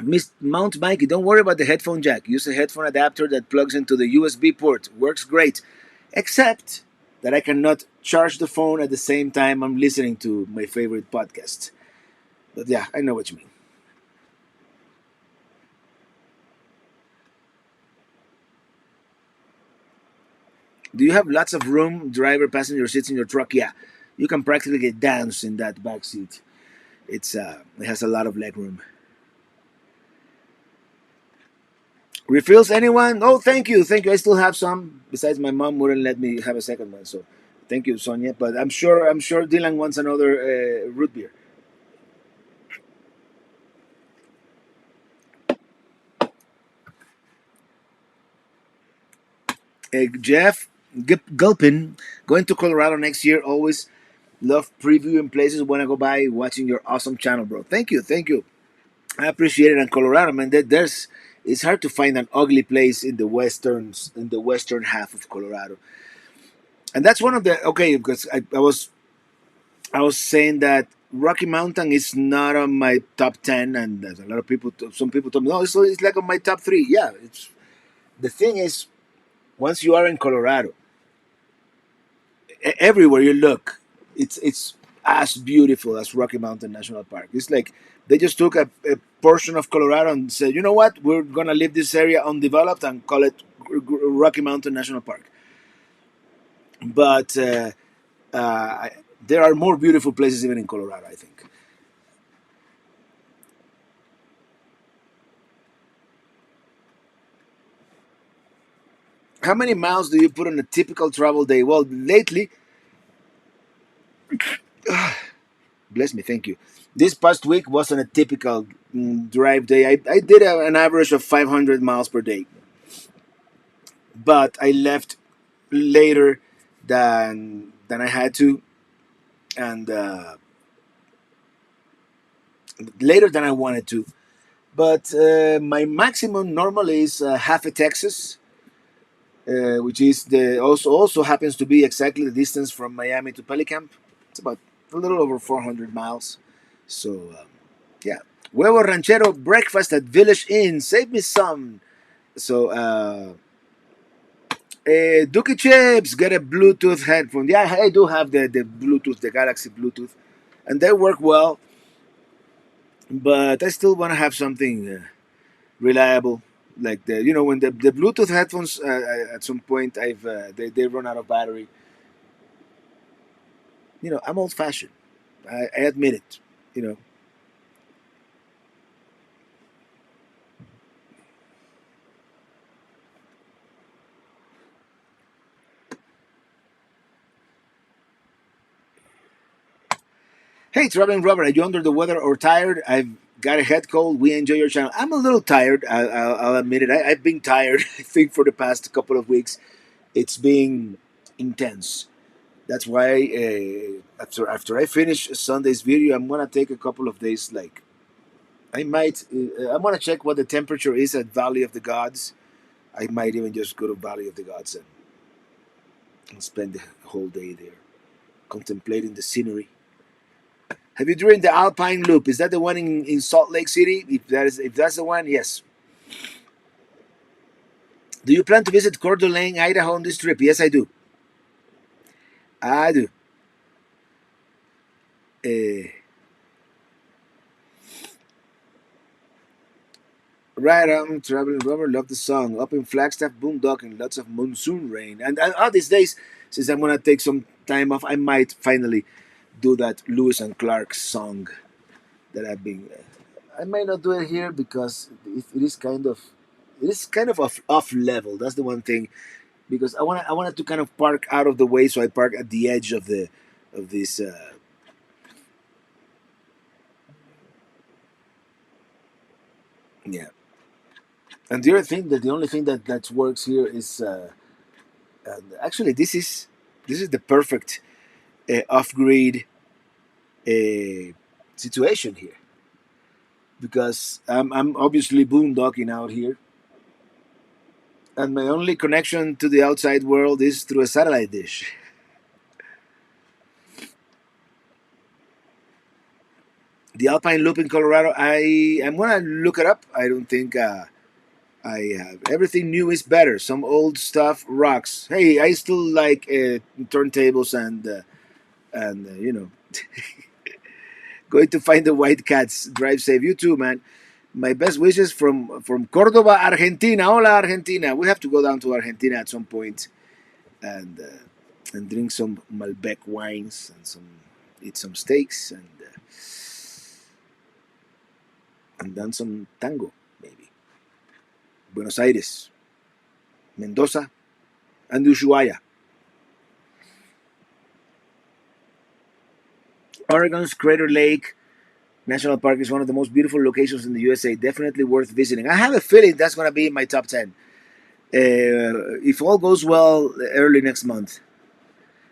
Miss Mount Mikey, don't worry about the headphone jack. Use a headphone adapter that plugs into the USB port. Works great, except that I cannot charge the phone at the same time I'm listening to my favorite podcast. But yeah, I know what you mean. Do you have lots of room, driver, passenger seats in your truck? Yeah, you can practically dance in that back seat. It has a lot of leg room. Refills, anyone? Oh, thank you, thank you. I still have some. Besides, my mom wouldn't let me have a second one, so thank you, Sonia. But I'm sure Dylan wants another root beer. Jeff Gulpin, going to Colorado next year. Always love previewing places when I go by, watching your awesome channel, bro. Thank you, thank you. I appreciate it. In Colorado, man, it's hard to find an ugly place in the western half of Colorado, and that's one of the okay because I was saying that Rocky Mountain is not on my top 10, and there's a lot of people. Some people told me, no, it's like on my top three. Yeah, it's the thing is once you are in Colorado, everywhere you look, it's as beautiful as Rocky Mountain National Park. It's like they just took a portion of Colorado and said, you know what, we're gonna leave this area undeveloped and call it Rocky Mountain National Park. But uh, there are more beautiful places even in Colorado, I think. How many miles do you put on a typical travel day? Well, lately, bless me, thank you. This past week wasn't a typical drive day. I did an average of 500 miles per day, but I left later than I had to, and later than I wanted to. But my maximum normally is half a Texas, which is the also happens to be exactly the distance from Miami to Pelicamp. It's about a little over 400 miles. So yeah, huevo ranchero breakfast at Village Inn. Save me some. So Dookie Chips, get a Bluetooth headphone. Yeah, I do have the Bluetooth, the Galaxy Bluetooth, and they work well. but I still want to have something reliable. Like when the Bluetooth headphones at some point they run out of battery. I'm old fashioned. I admit it. You know. Hey, Traveling Robert, are you under the weather or tired? I've got a head cold. We enjoy your channel. I'm a little tired. I'll admit it. I've been tired. I think for the past couple of weeks, it's been intense. That's why after I finish Sunday's video, I'm gonna take a couple of days. Like I'm gonna check what the temperature is at Valley of the Gods. I might even just go to Valley of the Gods and spend the whole day there, contemplating the scenery. Have you driven the Alpine Loop? Is that the one in Salt Lake City? If that's the one, yes. Do you plan to visit Coeur d'Alene, Idaho on this trip? Yes, I do. I do. Uh, right on, traveling Robert. Love the song. Up in Flagstaff, boondocking, lots of monsoon rain. And all these days, since I'm gonna take some time off, I might finally do that Lewis and Clark song that I've been. I might not do it here because it is kind of off level. That's the one thing because I wanted to kind of park out of the way, so I park at the edge of this. Yeah, and the other thing that the only thing that works here is actually this is the perfect off grid situation here because I'm obviously boondocking out here, and my only connection to the outside world is through a satellite dish. The Alpine Loop in Colorado, I'm gonna look it up. I don't think I have everything new is better. Some old stuff rocks. Hey, I still like turntables and going to find the white cats. Drive safe. You too, man. My best wishes from Cordoba, Argentina. Hola, Argentina. We have to go down to Argentina at some point and drink some Malbec wines and eat some steaks and dance some tango maybe. Buenos Aires, Mendoza, and Ushuaia. Oregon's Crater Lake National Park is one of the most beautiful locations in the USA. Definitely worth visiting. I have a feeling that's going to be in my top 10. If all goes well, early next month.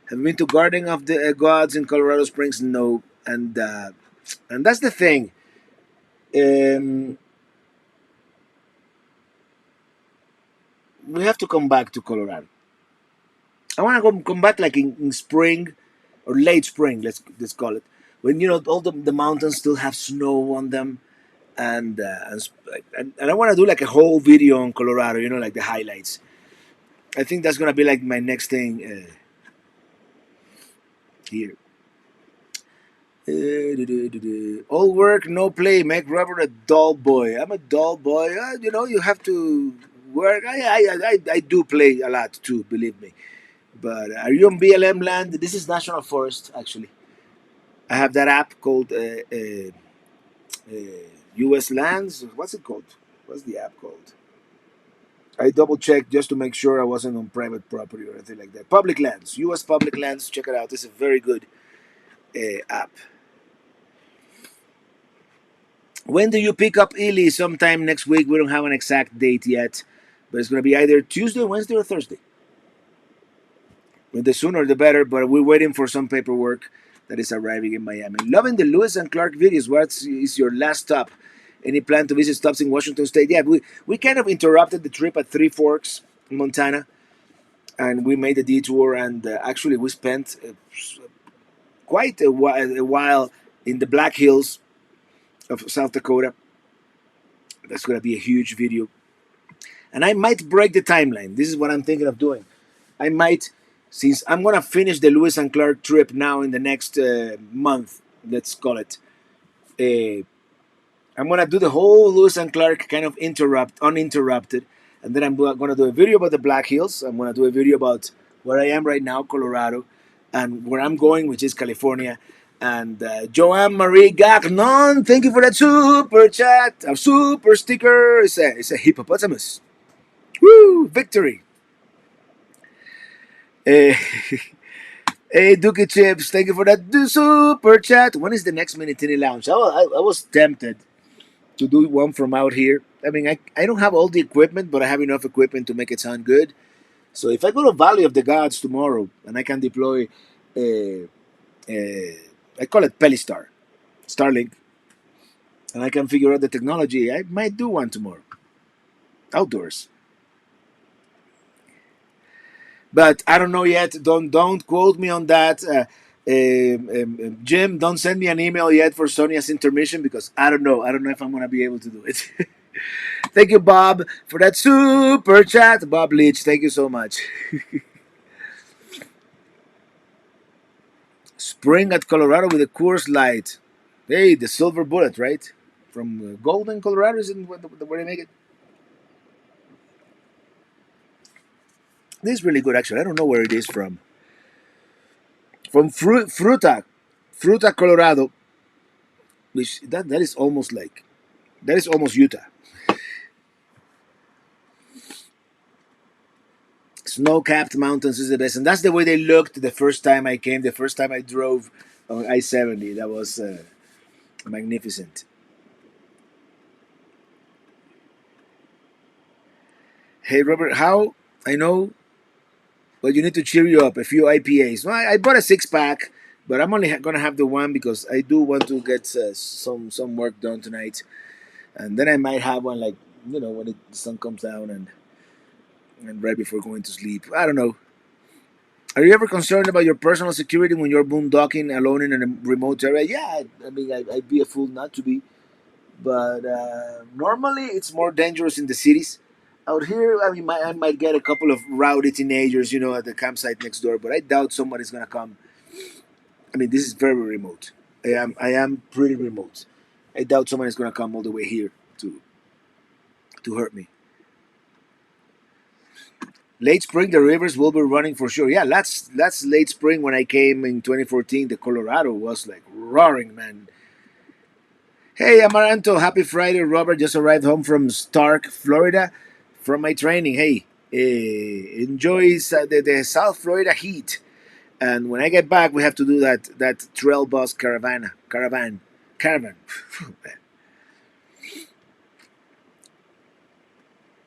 Have you been to Garden of the Gods in Colorado Springs? No. And that's the thing. Um, we have to come back to Colorado. I want to come back like in spring or late spring. Let's call it when all the mountains still have snow on them, and I want to do like a whole video on Colorado. Like the highlights. I think that's gonna be like my next thing here. All work, no play. Make Robert a dull boy. I'm a dull boy. You have to work. I do play a lot too. Believe me. But are you on BLM land? This is National Forest, actually. I have that app called US Lands. What's it called? What's the app called? I double checked just to make sure I wasn't on private property or anything like that. Public Lands, US Public Lands. Check it out. This is a very good app. When do you pick up Ely? Sometime next week. We don't have an exact date yet, but it's going to be either Tuesday, Wednesday, or Thursday. The sooner the better, but we're waiting for some paperwork that is arriving in Miami. Loving the Lewis and Clark videos. What is your last stop? Any plan to visit stops in Washington State? Yeah, we kind of interrupted the trip at Three Forks, Montana, and we made a detour. And actually, we spent quite a while in the Black Hills of South Dakota. That's going to be a huge video. And I might break the timeline. This is what I'm thinking of doing. I might, since I'm going to finish the Lewis and Clark trip now in the next month, let's call it. I'm gonna do the whole Lewis and Clark kind of uninterrupted, and then I'm gonna do a video about the Black Hills. I'm gonna do a video about where I am right now, Colorado, and where I'm going, which is California. And Joanne Marie Gagnon, thank you for that super chat, a super sticker. It's a hippopotamus. Woo! Victory. Eh, hey, Dookie Chips, thank you for that super chat. When is the next Minitini Lounge? I was tempted to do one from out here. I mean, I don't have all the equipment, but I have enough equipment to make it sound good. So if I go to Valley of the Gods tomorrow and I can deploy, uh, I call it Pelistar, Starlink, and I can figure out the technology, I might do one tomorrow, outdoors. But I don't know yet. Don't quote me on that. Jim, don't send me an email yet for Sonia's intermission because I don't know. I don't know if I'm gonna be able to do it. Thank you, Bob, for that super chat. Bob Leach, thank you so much. Spring at Colorado with a Coors Light. Hey, the silver bullet, right? From Golden, Colorado, isn't where they make it? This is really good, actually. I don't know where it is from. From Fruta, Colorado, which that is almost like that is almost Utah. Snow-capped mountains is the best, and that's the way they looked the first time I came. The first time I drove on I-70, that was magnificent. Hey Robert, how I know, but you need to cheer you up. A few IPAs. Well, I bought a 6 pack, but I'm only gonna have the one because I do want to get some work done tonight, and then I might have one like when the sun comes down and right before going to sleep. I don't know. Are you ever concerned about your personal security when you're boondocking alone in a remote area? Yeah, I mean, I'd be a fool not to be. But normally it's more dangerous in the cities. Out here, I mean, I might get a couple of rowdy teenagers, at the campsite next door, but I doubt somebody's gonna come. I mean, this is very remote. I am pretty remote. I doubt somebody's gonna come all the way here to hurt me. Late spring, the rivers will be running for sure. Yeah, that's late spring. When I came in 2014, the Colorado was like roaring, man. Hey, Amaranto, happy Friday. Robert just arrived home from Stark, Florida, from my training. Hey, enjoys the South Florida heat. And when I get back, we have to do that trail bus caravan.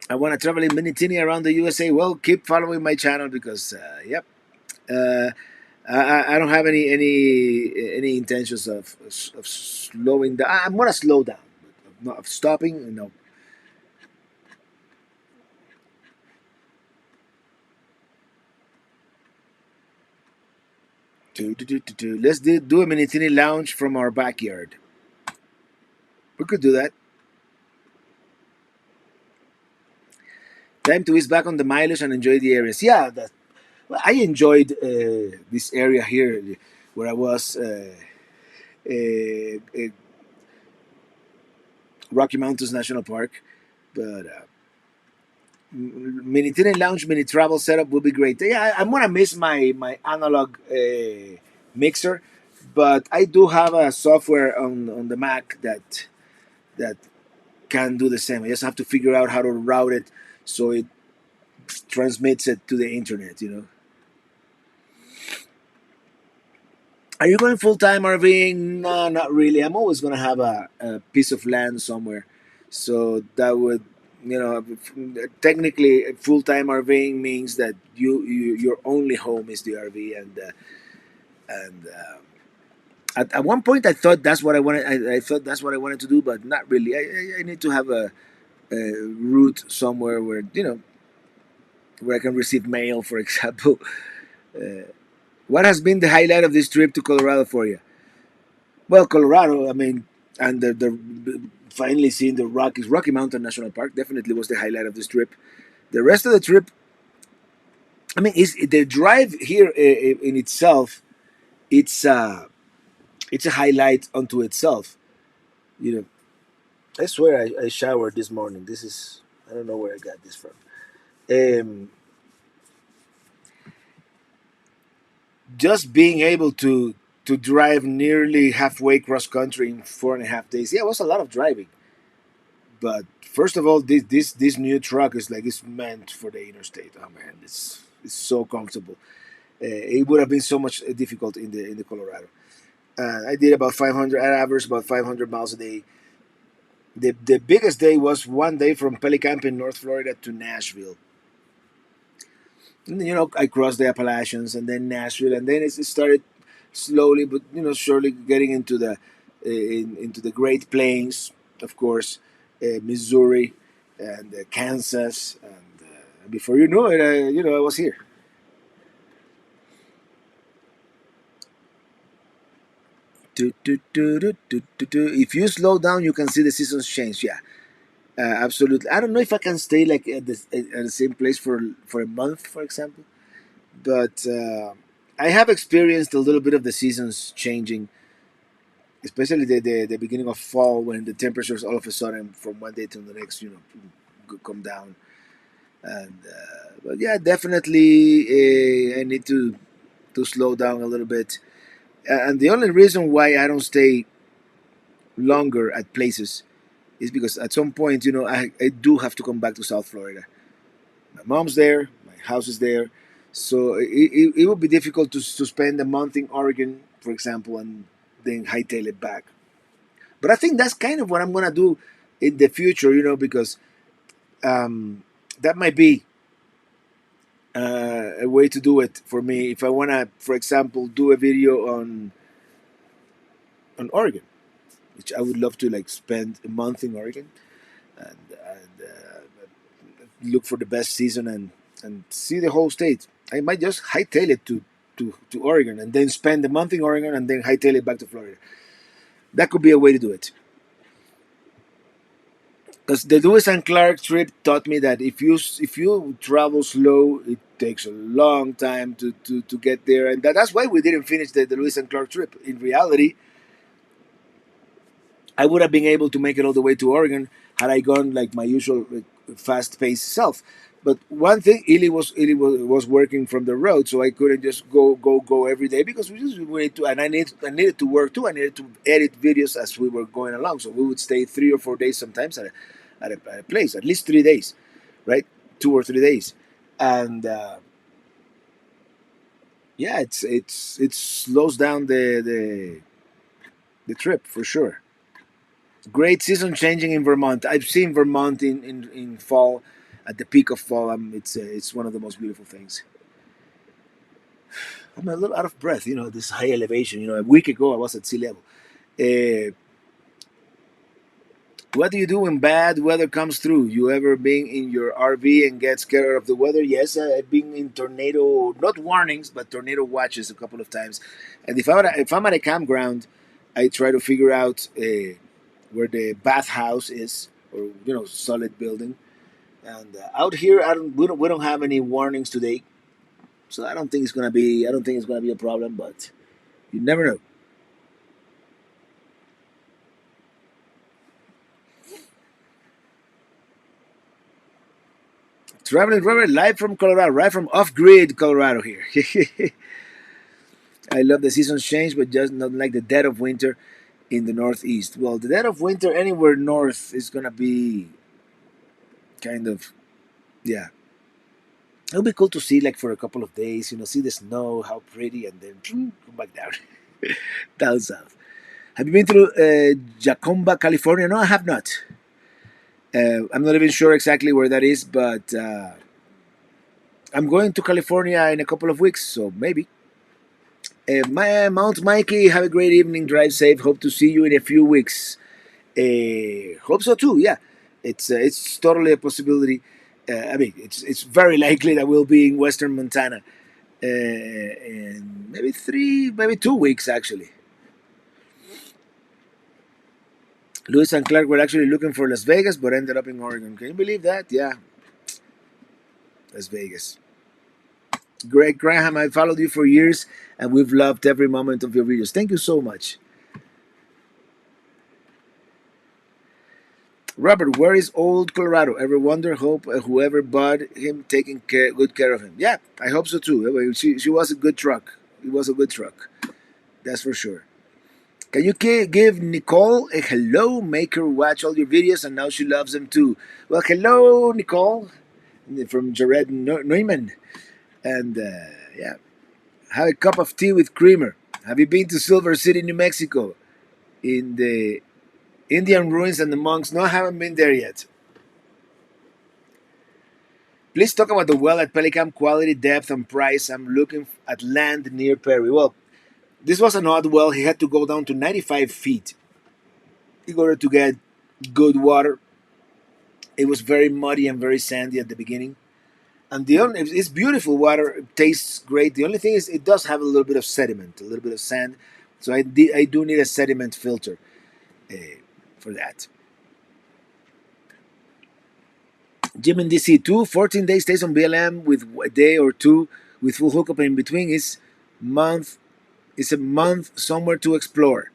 I want to travel in Minitini around the USA. Well, keep following my channel because, yep, uh, I don't have any intentions of slowing down. I'm gonna slow down, not of stopping. No. Let's do a Minitini lounge from our backyard. We could do that. Time to ease back on the mileage and enjoy the areas. Yeah, well, I enjoyed this area here where I was. Rocky Mountains National Park, but mini tenant lounge, mini travel setup would be great. Yeah, I'm gonna miss my analog mixer, but I do have a software on the Mac that can do the same. I just have to figure out how to route it so it transmits it to the internet. Are you going full time RVing? No, not really. I'm always gonna have a piece of land somewhere, so that would, technically full time RVing means that your only home is the RV, and at one point I thought that's what I wanted. I thought that's what I wanted to do, but not really. I need to have a route somewhere where I can receive mail, for example. Uh, what has been the highlight of this trip to Colorado for you? Well, Colorado, I mean, and the finally seeing the Rockies, Rocky Mountain National Park, definitely was the highlight of this trip. The rest of the trip, I mean, is the drive here in itself. It's it's a highlight unto itself. You know, I swear I showered this morning. This is, I don't know where I got this from. Um, just being able to drive nearly halfway cross country in 4.5 days. Yeah, it was a lot of driving. But first of all, this new truck is like it's meant for the interstate. Oh man, it's so comfortable. It would have been so much difficult in the Colorado. I did about 500. I averaged about 500 miles a day. The biggest day was one day from Pelicamp in North Florida to Nashville. And then, I crossed the Appalachians and then Nashville, and then it started slowly but surely getting into the Great Plains, of course, Missouri and Kansas, and before you know it, I was here. If you slow down, you can see the seasons change. Yeah, absolutely. I don't know if I can stay like at the same place for a month, for example, but I have experienced a little bit of the seasons changing, especially the beginning of fall when the temperatures all of a sudden from one day to the next, come down. And but yeah, definitely I need to slow down a little bit. And the only reason why I don't stay longer at places is because at some point, I do have to come back to South Florida. My mom's there, my house is there, so it would be difficult to spend a month in Oregon, for example, and then hightail it back. But I think that's kind of what I'm gonna do in the future, because that might be a way to do it for me if I wanna, for example, do a video on Oregon, which I would love to like spend a month in Oregon and look for the best season and see the whole state. I might just hightail it to Oregon and then spend a month in Oregon and then hightail it back to Florida. That could be a way to do it. Because the Lewis and Clark trip taught me that if you travel slow, it takes a long time to get there, and that's why we didn't finish the Lewis and Clark trip. In reality, I would have been able to make it all the way to Oregon had I gone like my usual fast paced self. But one thing, Ili was working from the road, so I couldn't just go every day because we need to, and I needed to work too. I needed to edit videos as we were going along, so we would stay 3 or 4 days sometimes at a place, at least 3 days, right? 2 or 3 days, and yeah, it slows down the trip for sure. Great season changing in Vermont. I've seen Vermont in fall, at the peak of fall. It's one of the most beautiful things. I'm a little out of breath. This high elevation. A week ago I was at sea level. Uh, what do you do when bad weather comes through? You ever been in your RV and get scared of the weather? Yes, I've been in tornado, not warnings, but tornado watches a couple of times. And if I'm at a campground, I try to figure out where the bathhouse is, or solid building. And out here, we don't have any warnings today, so I don't think it's gonna be a problem. But you never know. Traveling Robert live from Colorado, right from off grid Colorado here. I love the seasons change, but just not like the dead of winter in the Northeast. Well, the dead of winter anywhere north is gonna be kind of, yeah. It'll be cool to see like for a couple of days, see the snow, how pretty, and then come back down, down south. Have you been to Jacomba, California? No, I have not. I'm not even sure exactly where that is, but I'm going to California in a couple of weeks, so maybe. Mount Mikey, have a great evening. Drive safe. Hope to see you in a few weeks. Hope so too. Yeah, it's totally a possibility. I mean, it's very likely that we'll be in Western Montana in maybe 2 weeks actually. Lewis and Clark were actually looking for Las Vegas, but ended up in Oregon. Can you believe that? Yeah, Las Vegas. Greg Graham, I followed you for years, and we've loved every moment of your videos. Thank you so much. Robert, where is old Colorado? Ever wonder? Hope whoever bought him taking good care of him. Yeah, I hope so too. She was a good truck. It was a good truck. That's for sure. Can you give Nicole a hello? Make her watch all your videos, and now she loves them too. Well, hello, Nicole, from Jared Neumann. And yeah, have a cup of tea with creamer. Have you been to Silver City, New Mexico? In the Indian ruins and the monks? No, I haven't been there yet. Please talk about the well at Pelican, quality, depth, and price. I'm looking at land near Perry. Well, this was an odd well. He had to go down to 95 feet in order to get good water. It was very muddy and very sandy at the beginning. And the only it's beautiful water. It tastes great. The only thing is it does have a little bit of sediment, a little bit of sand. So I do need a sediment filter uh, for that. Jim in DC, 14 days stays on BLM with a day or two with full hookup in between month is a month somewhere to explore.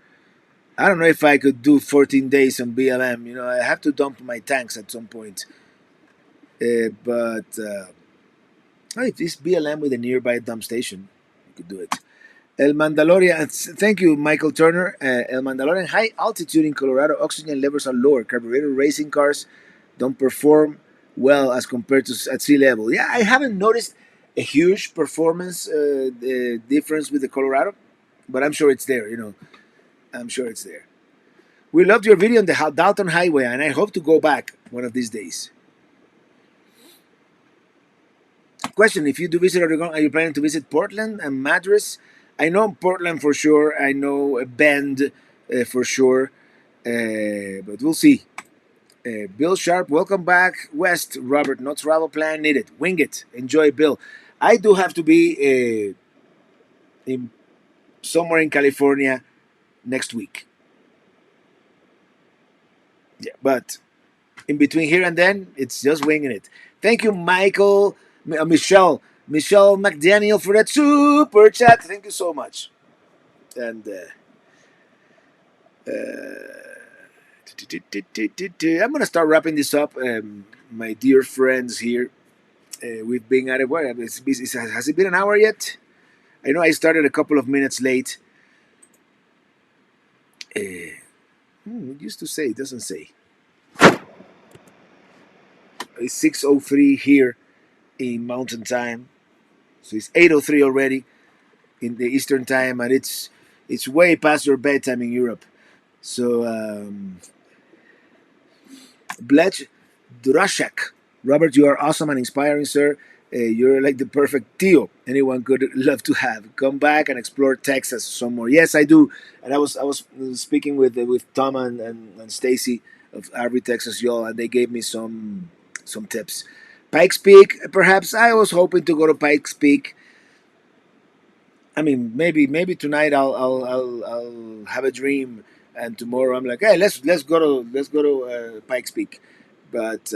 I don't know if I could do 14 days on BLM. You know, I have to dump my tanks at some point. But if it's BLM with a nearby dump station, you could do it. El Mandalorian, thank you, Michael Turner. El Mandalorian, high altitude in Colorado, oxygen levels are lower. Carburetor racing cars don't perform well as compared to at sea level. Yeah, I haven't noticed a huge performance difference with the Colorado, but I'm sure it's there. You know, I'm sure it's there. We loved your video on the Dalton Highway, and I hope to go back one of these days. Question: if you do visit Oregon, are you planning to visit Portland and Madras? I know Portland for sure. I know Bend for sure, but we'll see. Bill Sharp, welcome back west. Robert, no travel plan needed. Wing it. Enjoy, Bill. I do have to be in somewhere in California next week. Yeah, but in between here and then, it's just winging it. Thank you, Michelle McDaniel for that super chat. Thank you so much. And I'm gonna start wrapping this up. My dear friends here, we've been at it. What has it been an hour yet? I know I started a couple of minutes late. It used to say, it doesn't say. It's 6:03 here in Mountain Time, so it's 8:03 already in the Eastern Time, and it's way past your bedtime in Europe. So Bletch Durashak, Robert, you are awesome and inspiring, sir. You're like the perfect Tio anyone could love to have. Come back and explore Texas some more. Yes, I do. And I was speaking with Tom and Stacy of Arby, Texas, y'all, and they gave me some tips. Pikes Peak, perhaps. I was hoping to go to Pikes Peak. I mean, maybe tonight I'll have a dream, and tomorrow I'm like, hey, let's go to Pikes Peak, but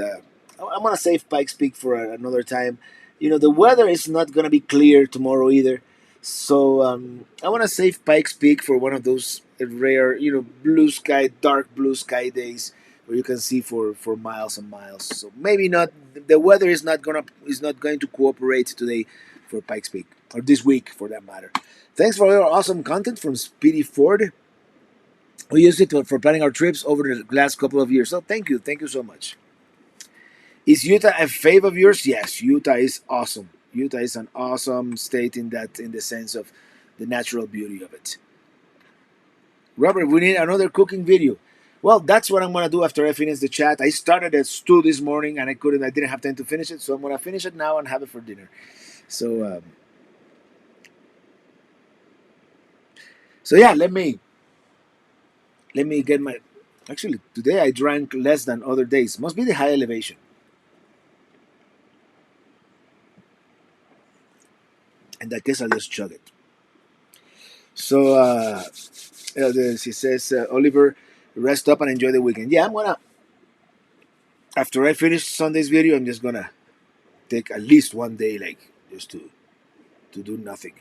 I'm gonna save Pikes Peak for another time. You know, the weather is not gonna be clear tomorrow either, so I want to save Pikes Peak for one of those rare, blue sky, dark blue sky days where you can see for miles and miles. So maybe not. The weather is not going to cooperate today for Pikes Peak or this week for that matter. Thanks for your awesome content from Speedy Ford. We used it for planning our trips over the last couple of years. So thank you so much. Is Utah a fave of yours? Yes, Utah is awesome. Utah is an awesome state in the sense of the natural beauty of it. Robert, we need another cooking video. Well, that's what I'm gonna do after I finish the chat. I started a stew this morning and I didn't have time to finish it, so I'm gonna finish it now and have it for dinner. So yeah, let me get my. Actually, today I drank less than other days. Must be the high elevation. In that case, I'll just chug it. So she says, Oliver, rest up and enjoy the weekend. Yeah, I'm gonna. After I finish Sunday's video, I'm just gonna take at least one day, like just to do nothing.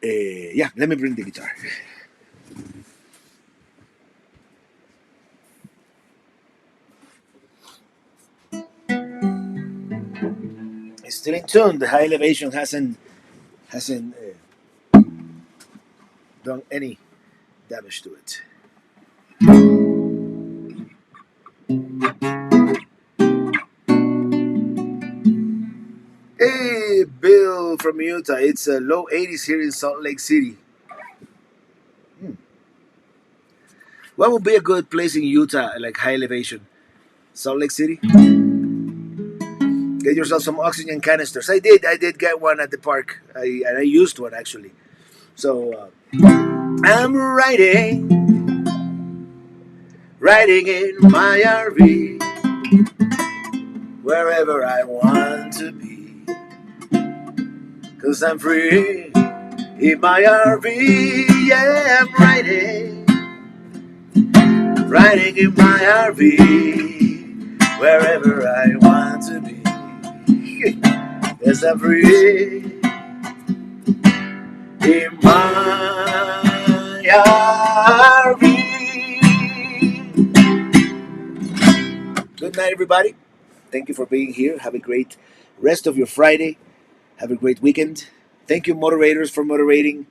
Yeah, let me bring the guitar. Still in tune. The high elevation hasn't done any damage to it. Hey, Bill from Utah. It's low 80s here in Salt Lake City. What would be a good place in Utah, like high elevation? Salt Lake City? Get yourself some oxygen canisters. I did get one at the park. And I used one actually. So I'm riding in my RV, wherever I want to be. 'Cause I'm free in my RV. Yeah, I'm riding in my RV, wherever I want to be. Yes, I'm free in my RV. Good night, everybody. Thank you for being here. Have a great rest of your Friday. Have a great weekend. Thank you, moderators, for moderating.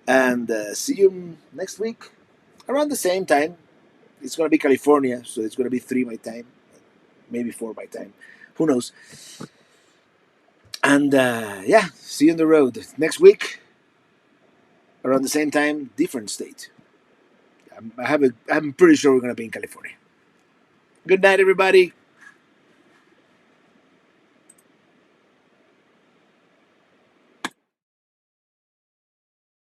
And see you next week around the same time. It's going to be California, so it's going to be 3 my time, maybe 4 my time. Who knows? And yeah, see you on the road next week around the same time, different state. I'm pretty sure we're going to be in California. Good night, everybody.